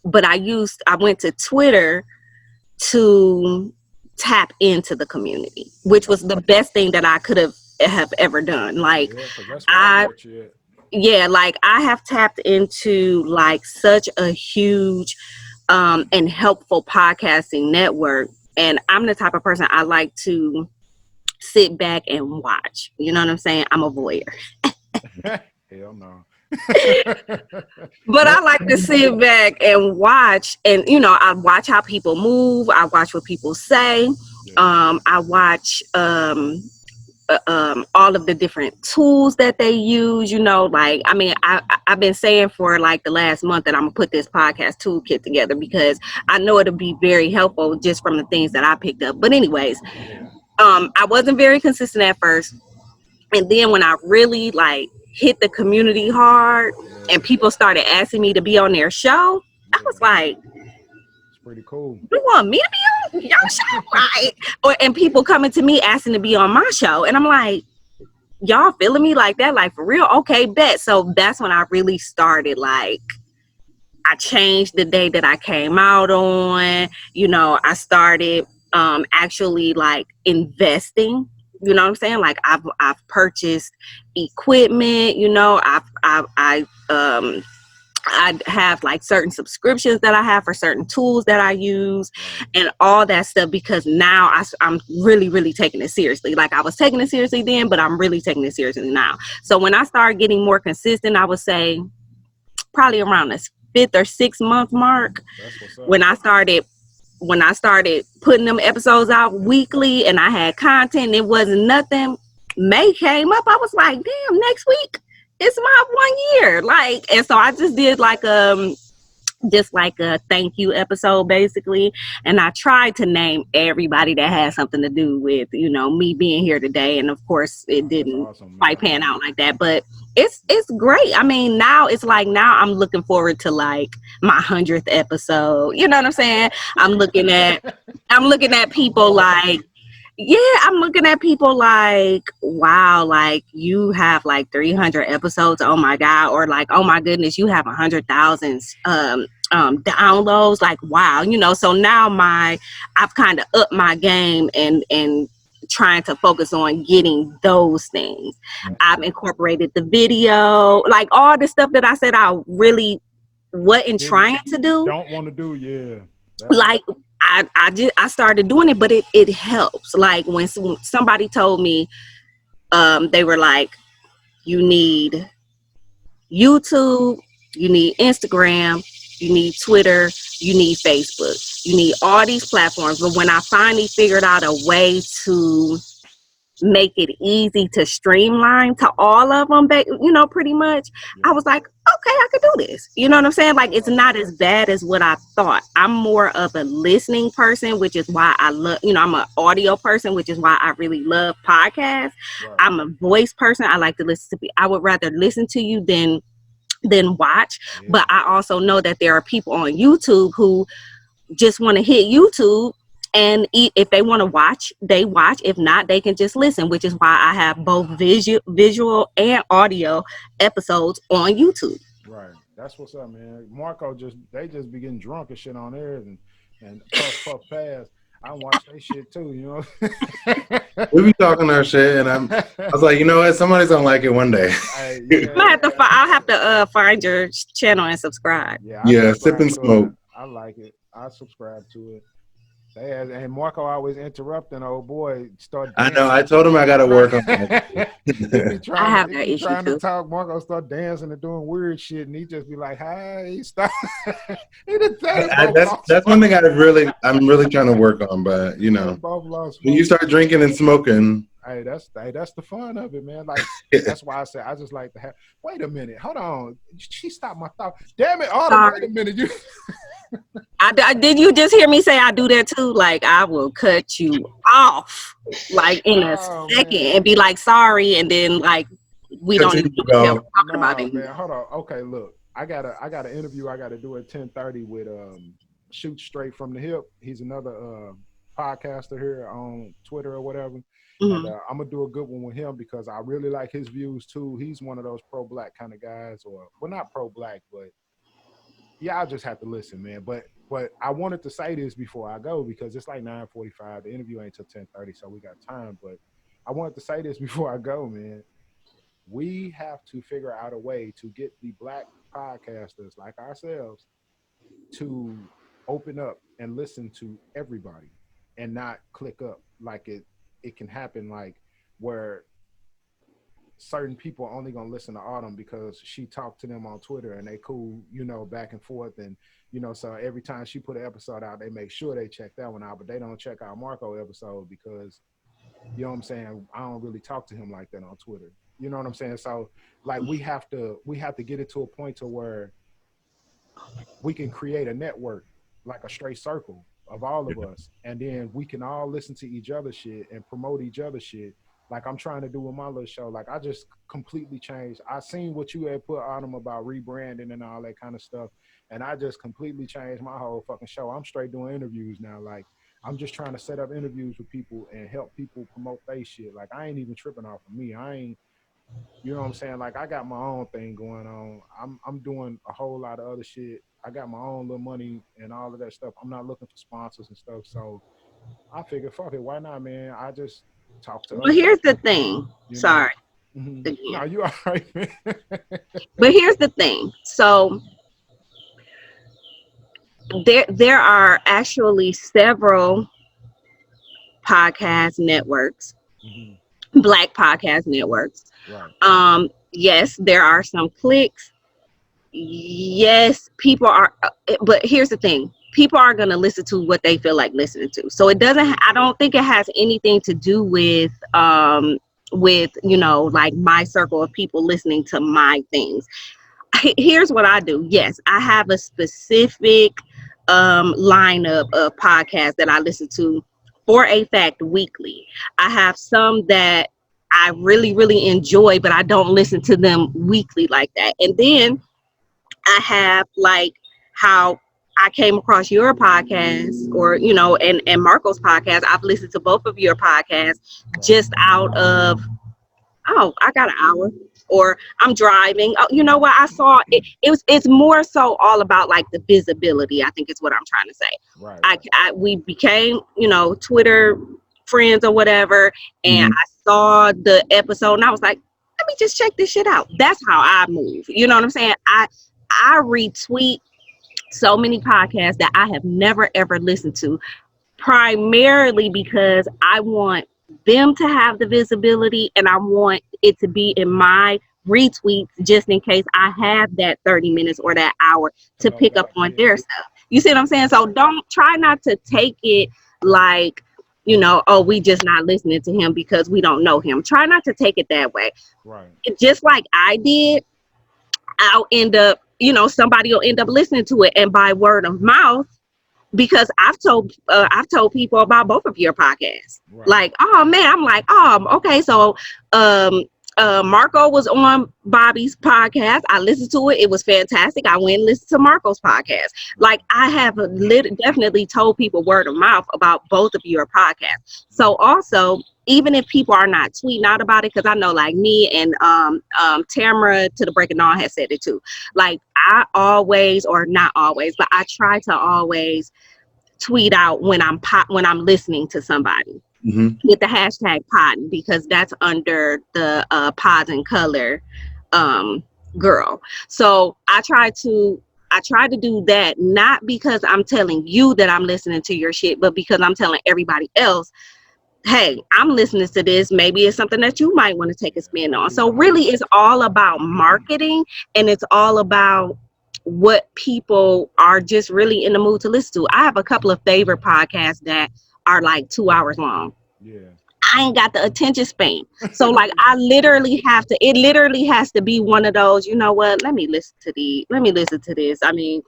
But I went to Twitter to tap into the community, which was the best thing that I could have ever done. Like like I have tapped into like such a huge and helpful podcasting network. And I'm the type of person I like to sit back and watch. You know what I'm saying? I'm a voyeur. Hell no. But I like to sit back and watch, and you know, I watch how people move, I watch what people say, I watch all of the different tools that they use, you know, like I mean I've been saying for like the last month that I'm gonna put this podcast toolkit together because I know it'll be very helpful just from the things that I picked up. But anyways, I wasn't very consistent at first, and then when I really like hit the community hard and people started asking me to be on their show, I was like, it's pretty cool. You want me to be on your show? Right? And people coming to me asking to be on my show. And I'm like, y'all feeling me like that? Like for real? Okay, bet. So that's when I really started, like, I changed the day that I came out on. You know, I started actually like investing. You know what I'm saying? Like I've purchased equipment, you know, I have like certain subscriptions that I have for certain tools that I use and all that stuff, because now I'm really, really taking it seriously. Like I was taking it seriously then, but I'm really taking it seriously now. So when I started getting more consistent, I would say probably around the 5th or 6th month mark, when I started putting them episodes out weekly and I had content, it wasn't nothing. May came up, I was like, damn, next week it's my 1 year. Like, and so I just did like just like a thank you episode basically, and I tried to name everybody that had something to do with, you know, me being here today. And of course it didn't quite pan out like that, but it's great. I mean, now it's like, now I'm looking forward to like my 100th episode. You know what I'm saying? I'm looking at people like, I'm looking at people like, wow, like you have like 300 episodes. Oh my God. Or like, oh my goodness, you have 100,000 downloads. Like, wow. You know, so now I've kind of upped my game and trying to focus on getting those things. I've incorporated the video, like all the stuff that I said I really wasn't trying to do. Don't want to do, yeah. Like I started doing it, but it helps. Like when somebody told me, they were like, you need YouTube, you need Instagram, you need Twitter, you need Facebook, you need all these platforms. But when I finally figured out a way to make it easy to streamline to all of them, you know, pretty much, I was like, okay, I could do this. You know what I'm saying? Like, it's not as bad as what I thought. I'm more of a listening person, which is why I love, you know, I'm an audio person, which is why I really love podcasts. Right. I'm a voice person. I like to listen to I would rather listen to you than watch. Yeah. But I also know that there are people on YouTube who just want to hit YouTube, and if they want to watch, they watch. If not, they can just listen, which is why I have both visual and audio episodes on YouTube. Right. That's what's up, man. Marco they just be getting drunk and shit on there and puff pass. I watch that shit too, you know. We be talking our shit, and I was like, you know what? Somebody's gonna like it one day. Hey, yeah, I'll have to find your channel and subscribe. yeah, Yeah, subscribe sip and to smoke. it. I like it. I subscribe to it. And Marco always interrupting old boy. Start I dancing. know. I told him I gotta work on that. He be trying, I have he that be issue trying to too. talk. Marco start dancing and doing weird shit, and he just be like, "Hey, stop!" He done said it both That's one thing I'm really trying to work on. But you know, both lost when you start drinking and smoking, Hey, that's the fun of it, man. Like that's why I said I just like to have. Wait a minute, hold on. She stopped my thought. Damn it, Autumn. Sorry. Wait a minute, you. Did you just hear me say I do that too? Like I will cut you off like in a second Man. and be like sorry, and then like we don't even know what we're talking about anymore. Man, hold on. Okay, look, I got an interview I got to do at 10:30 with Shoot Straight from the Hip. He's another podcaster here on Twitter or whatever. Mm-hmm. And I'm gonna do a good one with him because I really like his views too. He's one of those pro-black kind of guys, or well, not pro-black, but yeah, I'll just have to listen, man. But I wanted to say this before I go because it's like 9:45. The interview ain't till 10:30, so we got time. But I wanted to say this before I go, man. We have to figure out a way to get the black podcasters like ourselves to open up and listen to everybody and not click up like it can happen like where certain people are only gonna listen to Autumn because she talked to them on Twitter and they cool, you know, back and forth, and you know, so every time she put an episode out, they make sure they check that one out, but they don't check out Marco episode because, you know what I'm saying, I don't really talk to him like that on Twitter. You know what I'm saying? So like we have to get it to a point to where we can create a network, like a straight circle of all of us, and then we can all listen to each other shit and promote each other shit. Like I'm trying to do with my little show. Like I just completely changed. I seen what you had put on them about rebranding and all that kind of stuff, and I just completely changed my whole fucking show. I'm straight doing interviews now. Like I'm just trying to set up interviews with people and help people promote their shit. Like I ain't even tripping off of me. I ain't, you know what I'm saying? Like I got my own thing going on. I'm doing a whole lot of other shit. I got my own little money and all of that stuff. I'm not looking for sponsors and stuff. So I figured, fuck it, why not, man? I just talk to. Well, here's the thing. Sorry. Mm-hmm. No, you all right, man. But here's the thing. So there are actually several podcast networks, black podcast networks. Right. Yes, there are some clicks. Yes, people are, but here's the thing. People are going to listen to what they feel like listening to. So it doesn't, I don't think it has anything to do with, you know, like my circle of people listening to my things. Here's what I do. Yes, I have a specific lineup of podcasts that I listen to for a fact weekly. I have some that I really, really enjoy, but I don't listen to them weekly like that. And then I have like how I came across your podcast, or, you know, and Marco's podcast. I've listened to both of your podcasts just out of, oh, I got an hour, or I'm driving. Oh, you know what? I saw it. It's more so all about like the visibility, I think is what I'm trying to say. Right. We became, you know, Twitter friends or whatever. And I saw the episode and I was like, let me just check this shit out. That's how I move. You know what I'm saying? I retweet so many podcasts that I have never ever listened to, primarily because I want them to have the visibility and I want it to be in my retweets just in case I have that 30 minutes or that hour to pick up on their stuff. You see what I'm saying? So don't try not to take it like, you know, oh, we just not listening to him because we don't know him. Try not to take it that way. Right. Just like I did, I'll end up, you know, somebody will end up listening to it, and by word of mouth, because I've told people about both of your podcasts. Right. Like, oh man, I'm like, oh, okay, so Marco was on Bobby's podcast. I listened to it. It was fantastic. I went and listened to Marco's podcast. Like I have definitely told people word of mouth about both of your podcasts. So also, even if people are not tweeting out about it, because I know like me and Tamara to the Break of Dawn has said it too. Like I always, or not always, but I try to always tweet out when I'm listening to somebody with the hashtag podding, because that's under the Pods and Color girl. So I try to do that, not because I'm telling you that I'm listening to your shit, but because I'm telling everybody else, hey, I'm listening to this. Maybe it's something that you might want to take a spin on. So really, it's all about marketing, and it's all about what people are just really in the mood to listen to. I have a couple of favorite podcasts that are like 2 hours long. Yeah. I ain't got the attention span. So like it literally has to be one of those, you know what, let me listen to this. I mean,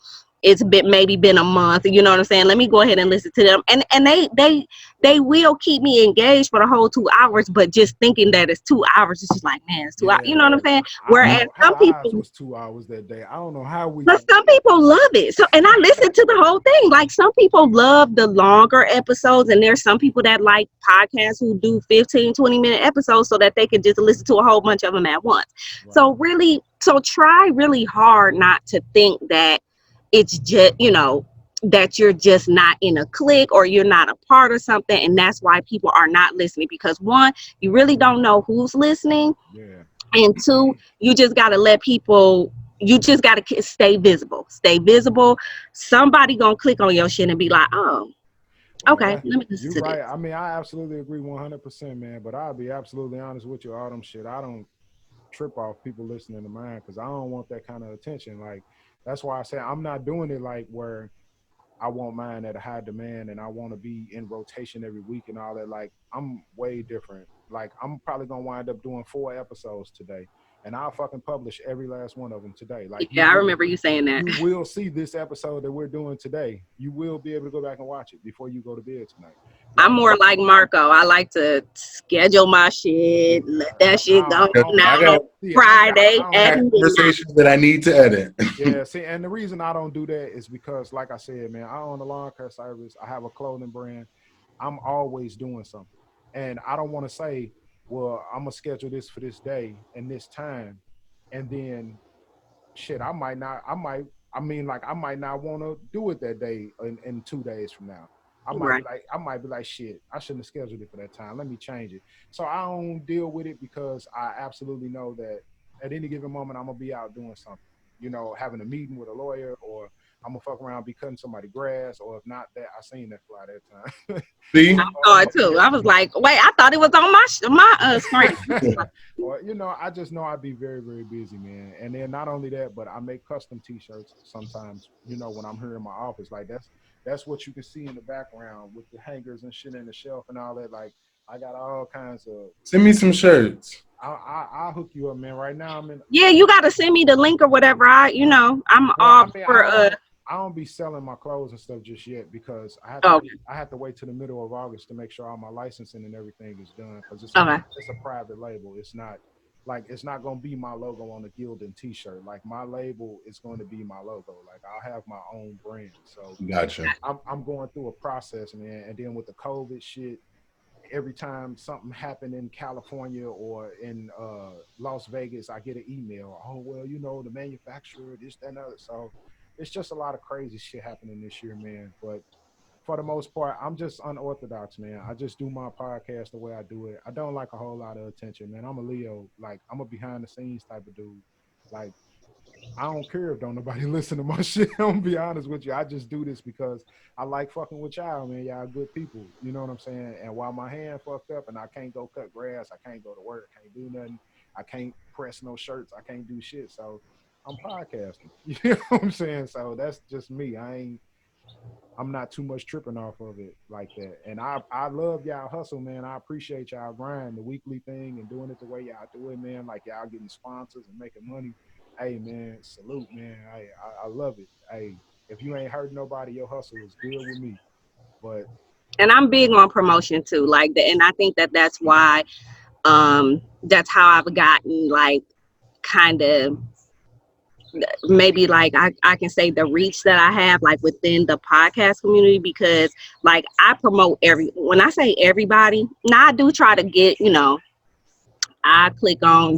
it's maybe been a month, you know what I'm saying? Let me go ahead and listen to them. And they will keep me engaged for the whole 2 hours, but just thinking that it's 2 hours, it's just like, man, it's 2 hours. You know what I'm saying? Whereas some people was 2 hours that day. I don't know how we. But some people love it. So, and I listen to the whole thing. Like some people love the longer episodes, and there's some people that like podcasts who do 15, 20-minute episodes so that they can just listen to a whole bunch of them at once. Right. So try really hard not to think that it's just, that you're just not in a clique or you're not a part of something. And that's why people are not listening, because one, you really don't know who's listening. Yeah. And two, you just got to stay visible. Somebody gonna click on your shit and be like, oh, okay, let me listen to this. Right. I mean, I absolutely agree 100%, man. But I'll be absolutely honest with you, Autumn. Shit, I don't trip off people listening to mine because I don't want that kind of attention. Like, that's why I say I'm not doing it like where I want mine at a high demand and I want to be in rotation every week and all that. Like, I'm way different. Like, I'm probably gonna wind up doing 4 episodes today, and I'll fucking publish every last one of them today. Like, yeah, I remember you saying that. You will see this episode that we're doing today. You will be able to go back and watch it before you go to bed tonight. I'm more like Marco. I like to schedule my shit, let that shit go. Now Friday at conversations that I need to edit. Yeah, see, and the reason I don't do that is because, like I said, man, I own a lawn care service. I have a clothing brand. I'm always doing something, and I don't want to say, well, I'm gonna schedule this for this day and this time, and then shit, I might not want to do it that day in 2 days from now. I might be like, shit, I shouldn't have scheduled it for that time. Let me change it. So I don't deal with it because I absolutely know that at any given moment, I'm going to be out doing something, having a meeting with a lawyer, or I'm going to fuck around, be cutting somebody grass, or if not that, I seen that fly that time. See? I saw it too. I was like, wait, I thought it was on my screen. Well, I just know I'd be very, very busy, man. And then not only that, but I make custom t-shirts sometimes, when I'm here in my office. Like, that's what you can see in the background with the hangers and shit in the shelf and all that. Like, I got all kinds of. Send me some shirts. I'll hook you up, man. Right now, I'm in. Yeah, you got to send me the link or whatever. I don't be selling my clothes and stuff just yet because I have to wait till the middle of August to make sure all my licensing and everything is done, because it's a private label. It's not going to be my logo on the Gildan t-shirt. Like, my label is going to be my logo. Like, I'll have my own brand. So gotcha. I'm going through a process, man. And then with the COVID shit, every time something happened in California or in Las Vegas, I get an email. Oh, well, the manufacturer, this, that, and other. So it's just a lot of crazy shit happening this year, man. But for the most part, I'm just unorthodox, man. I just do my podcast the way I do it. I don't like a whole lot of attention, man. I'm a Leo. Like, I'm a behind the scenes type of dude. Like, I don't care if don't nobody listen to my shit. I'm gonna be honest with you. I just do this because I like fucking with y'all, man. Y'all good people. You know what I'm saying? And while my hand fucked up and I can't go cut grass, I can't go to work, can't do nothing, I can't press no shirts, I can't do shit. So I'm podcasting. You know what I'm saying? So that's just me. I'm not too much tripping off of it like that. And I love y'all hustle, man. I appreciate y'all grind, the weekly thing, and doing it the way y'all do it, man. Like, y'all getting sponsors and making money. Hey, man, salute, man. I love it. Hey, if you ain't hurting nobody, your hustle is good with me. And I'm big on promotion too. Like, and I think that's why, that's how I've gotten, like, kind of, maybe, like, I can say the reach that I have, like, within the podcast community, because, like, I promote when I say everybody, now I do try to get, I click on,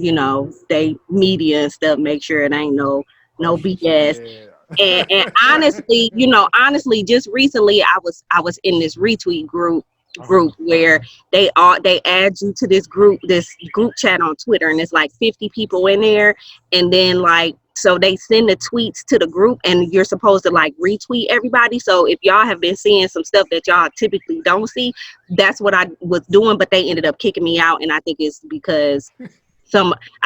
they media and stuff, make sure it ain't no BS. And honestly, honestly, just recently I was in this retweet group where they add you to this group chat on Twitter, and it's like 50 people in there, and then like so they send the tweets to the group, and you're supposed to like retweet everybody. So if y'all have been seeing some stuff that y'all typically don't see, that's what I was doing, but they ended up kicking me out, and I think it's because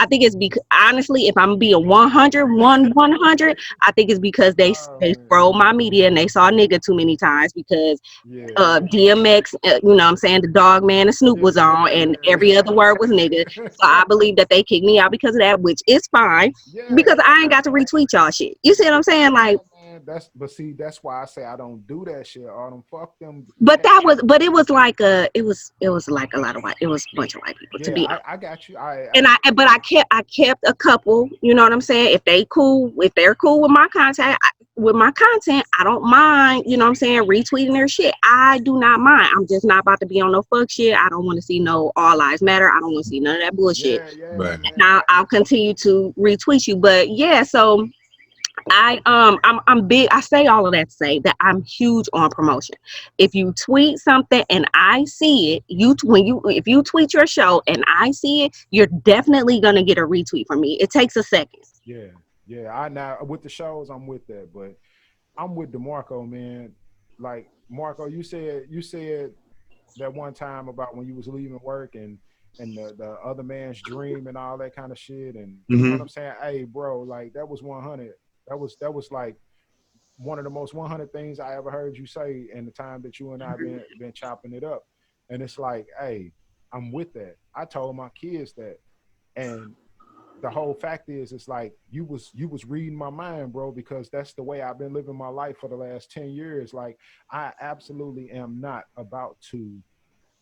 because honestly, if I'm being 100, I think it's because they scrolled my media and they saw nigga too many times because Yeah. DMX, you know what I'm saying, the Dog Man and Snoop was on, and every other word was nigga. So I believe that they kicked me out because of that, which is fine because I ain't got to retweet y'all shit. You see what I'm saying? Like, Man, that's why I say I don't do that shit. Autumn, fuck them. but it was like it was like a lot of white, it was a bunch of white people to Yeah, be honest. I got you. But I kept a couple, you know what I'm saying? If they're cool with my content, I don't mind, you know what I'm saying, retweeting their shit. I do not mind. I'm just not about to be on no fuck shit. I don't want to see no all lives matter. I don't want to see none of that bullshit. Yeah, Right. man. Now I'll continue to retweet you. But yeah, so I'm big. I say all of that to say that I'm huge on promotion. If you tweet something and I see it, if you tweet your show and I see it, you're definitely gonna get a retweet from me. It takes a second. Yeah. I now with the shows, I'm with that, but I'm with DeMarco, man. Like Marco, you said that one time about when you was leaving work and the other man's dream and all that kind of shit, and you know what I'm saying? Hey, bro, like that was 100. That was like one of the most 100 things I ever heard you say in the time that you and I been chopping it up. And it's like, hey, I'm with that. I told my kids that, and the whole fact is, it's like you was reading my mind, bro, because that's the way I've been living my life for the last 10 years. Like I absolutely am not about to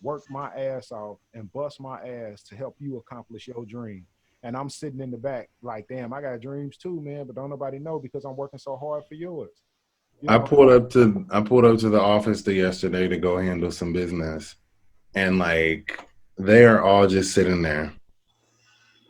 work my ass off and bust my ass to help you accomplish your dream. And I'm sitting in the back like, damn, I got dreams too, man, but don't nobody know because I'm working so hard for yours. You I know, pulled up to the office yesterday to go handle some business, and like they are all just sitting there,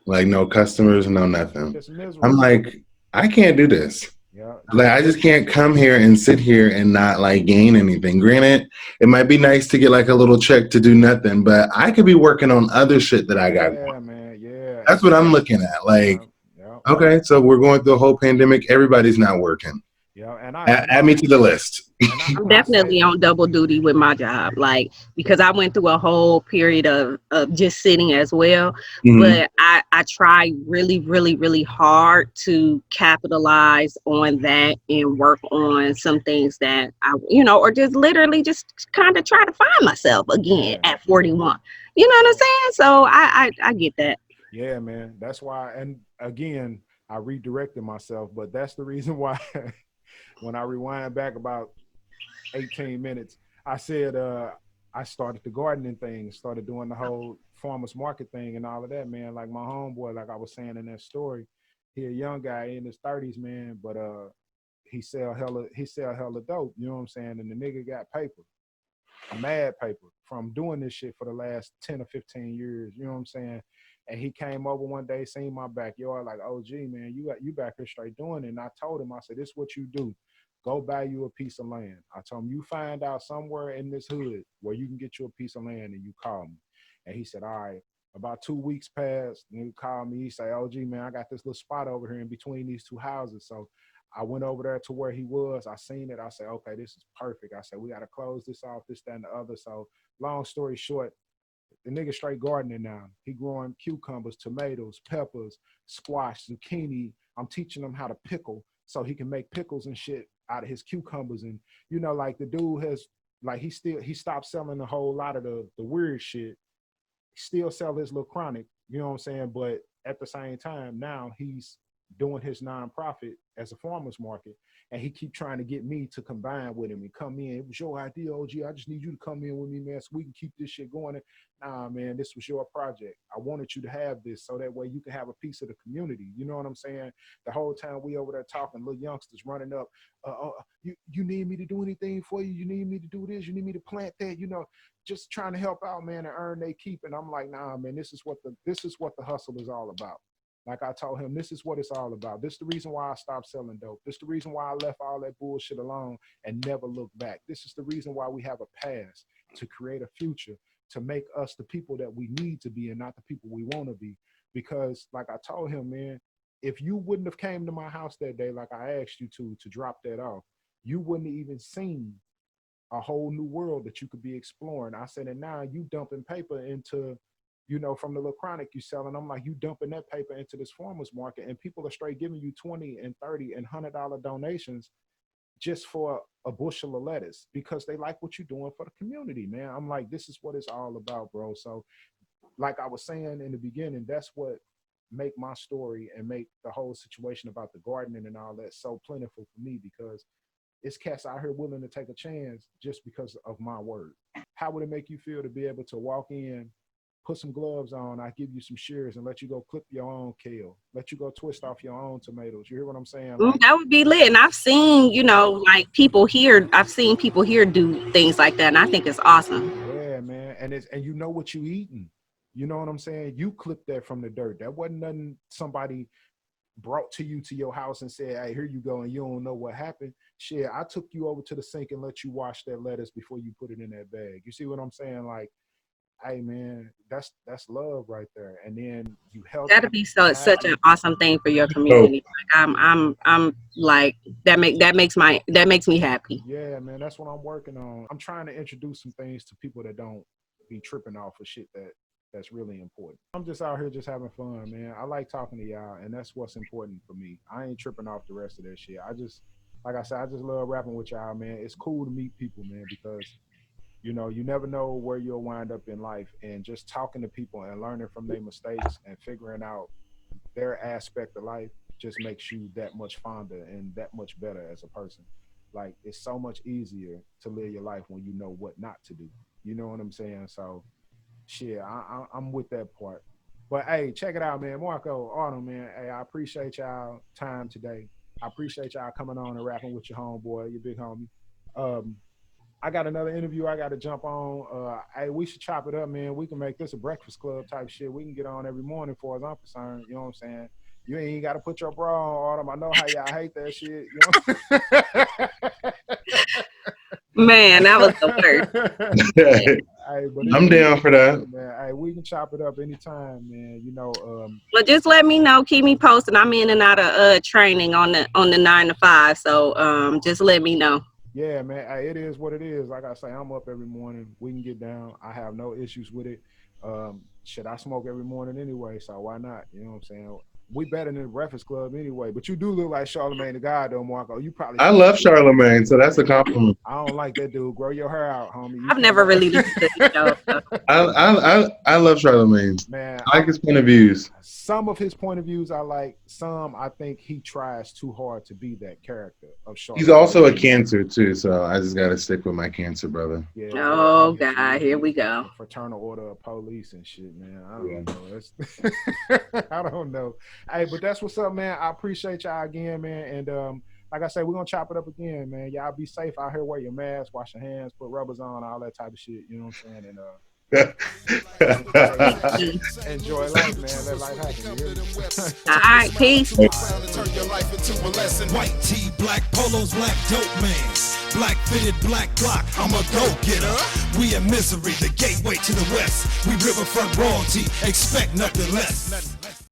like no customers, no nothing. just I'm miserable. like, I can't do this. Yeah, Like I just can't come here and sit here and not like gain anything. Granted, it might be nice to get like a little check to do nothing, but I could be working on other shit that I got going. yeah, man, yeah. That's what I'm looking at. Yeah, Like, yeah, okay, so we're going through a whole pandemic. Everybody's not working. yeah. And Add me to the list. I'm I say definitely that. on double duty with my job, like because I went through a whole period of just sitting as well. Mhm. But I try really, really, really hard to capitalize on that and work on some things that or just literally just kind of try to find myself again Yeah, at 41. You know what I'm saying? So I get that. yeah, man. That's why. And again, I redirected myself, but that's the reason why. When I rewind back about 18 minutes, I said I started the gardening thing, started doing the whole farmers market thing and all of that, man. Like my homeboy, like I was saying in that story, he a young guy in his 30s, man, but he sell hella dope, you know what I'm saying? And the nigga got paper, mad paper from doing this shit for the last 10 or 15 years, you know what I'm saying? And he came over one day, seen my backyard, like, oh, gee, man, you back here straight doing it. And I told him, I said, this is what you do. Go buy you a piece of land. I told him, you find out somewhere in this hood where you can get you a piece of land and you call me. And he said, all right. About 2 weeks passed, and he called me. He said, oh, gee, man, I got this little spot over here in between these two houses. So I went over there to where he was. I seen it. I said, okay, this is perfect. I said, we got to close this off, this, that, and the other. So long story short, the nigga straight gardening now. He growing cucumbers, tomatoes, peppers, squash, zucchini. I'm teaching him how to pickle so he can make pickles and shit out of his cucumbers. And, like the dude has, like he stopped selling a whole lot of the weird shit. He still sell his little chronic, you know what I'm saying? But at the same time, now he's doing his nonprofit as a farmer's market, and he keep trying to get me to combine with him and come in. It was your idea, OG. I just need you to come in with me, man, so we can keep this shit going. And, nah, man, this was your project. I wanted you to have this so that way you can have a piece of the community. You know what I'm saying? The whole time we over there talking, little youngsters running up, you need me to do anything for you? You need me to do this? You need me to plant that? Just trying to help out, man, and earn they keep. And I'm like, nah, man, this is what the hustle is all about. Like I told him, this is what it's all about. This is the reason why I stopped selling dope. This is the reason why I left all that bullshit alone and never looked back. This is the reason why we have a past, to create a future, to make us the people that we need to be and not the people we want to be. Because like I told him, man, if you wouldn't have came to my house that day like I asked you to drop that off, you wouldn't have even seen a whole new world that you could be exploring. I said, and now you dumping paper into, you know, from the little chronic you selling. I'm like, you dumping that paper into this farmer's market, and people are straight giving you $20 and $30 and $100 donations just for a bushel of lettuce because they like what you're doing for the community, man. I'm like, this is what it's all about, bro. So like I was saying in the beginning, that's what make my story and make the whole situation about the gardening and all that so plentiful for me, because it's cats out here willing to take a chance just because of my word. How would it make you feel to be able to walk in, put some gloves on, I give you some shears and let you go clip your own kale, let you go twist off your own tomatoes? You hear what I'm saying? Like, that would be lit. And I've seen, you know, like I've seen people here do things like that, and I think it's awesome. Yeah, man. And you know what you eating. You know what I'm saying? You clipped that from the dirt. That wasn't nothing somebody brought to you to your house and said, hey, here you go, and you don't know what happened. Shit, I took you over to the sink and let you wash that lettuce before you put it in that bag. You see what I'm saying? Like, hey man, that's love right there. And then you help. That'd be such an awesome thing for your community. Like, I'm like, that makes me happy. Yeah, man, that's what I'm working on. I'm trying to introduce some things to people that don't be tripping off of shit that's really important. I'm just out here just having fun, man. I like talking to y'all, and that's what's important for me. I ain't tripping off the rest of that shit. Like I said, I just love rapping with y'all, man. It's cool to meet people, man, because you know, you never know where you'll wind up in life, and just talking to people and learning from their mistakes and figuring out their aspect of life just makes you that much fonder and that much better as a person. Like, it's so much easier to live your life when you know what not to do. You know what I'm saying? So, shit, I'm with that part. But hey, check it out, man. Marco, Autumn, man. Hey, I appreciate y'all time today. I appreciate y'all coming on and rapping with your homeboy, your big homie. I got another interview I got to jump on. Hey, we should chop it up, man. We can make this a breakfast club type shit. We can get on every morning, as far as I'm concerned. You know what I'm saying? You ain't got to put your bra on, Autumn. I know how y'all hate that shit. You know? Man, that was the worst. Hey, I'm down for that. Man, hey, we can chop it up anytime, man. You know. Well, just let me know. Keep me posted. I'm in and out of training on the 9 to 5. So just let me know. Yeah, man. Hey, it is what it is. Like I say, I'm up every morning. We can get down. I have no issues with it. Shit, I smoke every morning anyway, so why not? You know what I'm saying? We better than the Breakfast Club anyway. But you do look like Charlamagne the God, though, Marco. You probably. I love Charlamagne, so that's a compliment. I don't like that dude. Grow your hair out, homie. I've never really listened to the show. I love Charlamagne. Man, I like his point of views. Some of his point of views I like. Some I think he tries too hard to be that character of Charlamagne. He's also a Cancer too, so I just gotta stick with my Cancer brother. Yeah, Oh God, here we go. Fraternal Order of Police and shit, man. I don't know. I don't know. Hey, but that's what's up, man. I appreciate y'all again, man. And like I said, we're gonna chop it up again, man. Y'all be safe out here. Wear your mask, wash your hands, put rubbers on, all that type of shit. You know what I'm saying? And enjoy life, man. Let life happen. You hear me? All right, peace. Turn your life into a lesson. White tee, black polos, black dope man. Black fitted, black clock, I'm a go-getter. We in misery, the gateway to the west. We riverfront royalty, expect nothing less.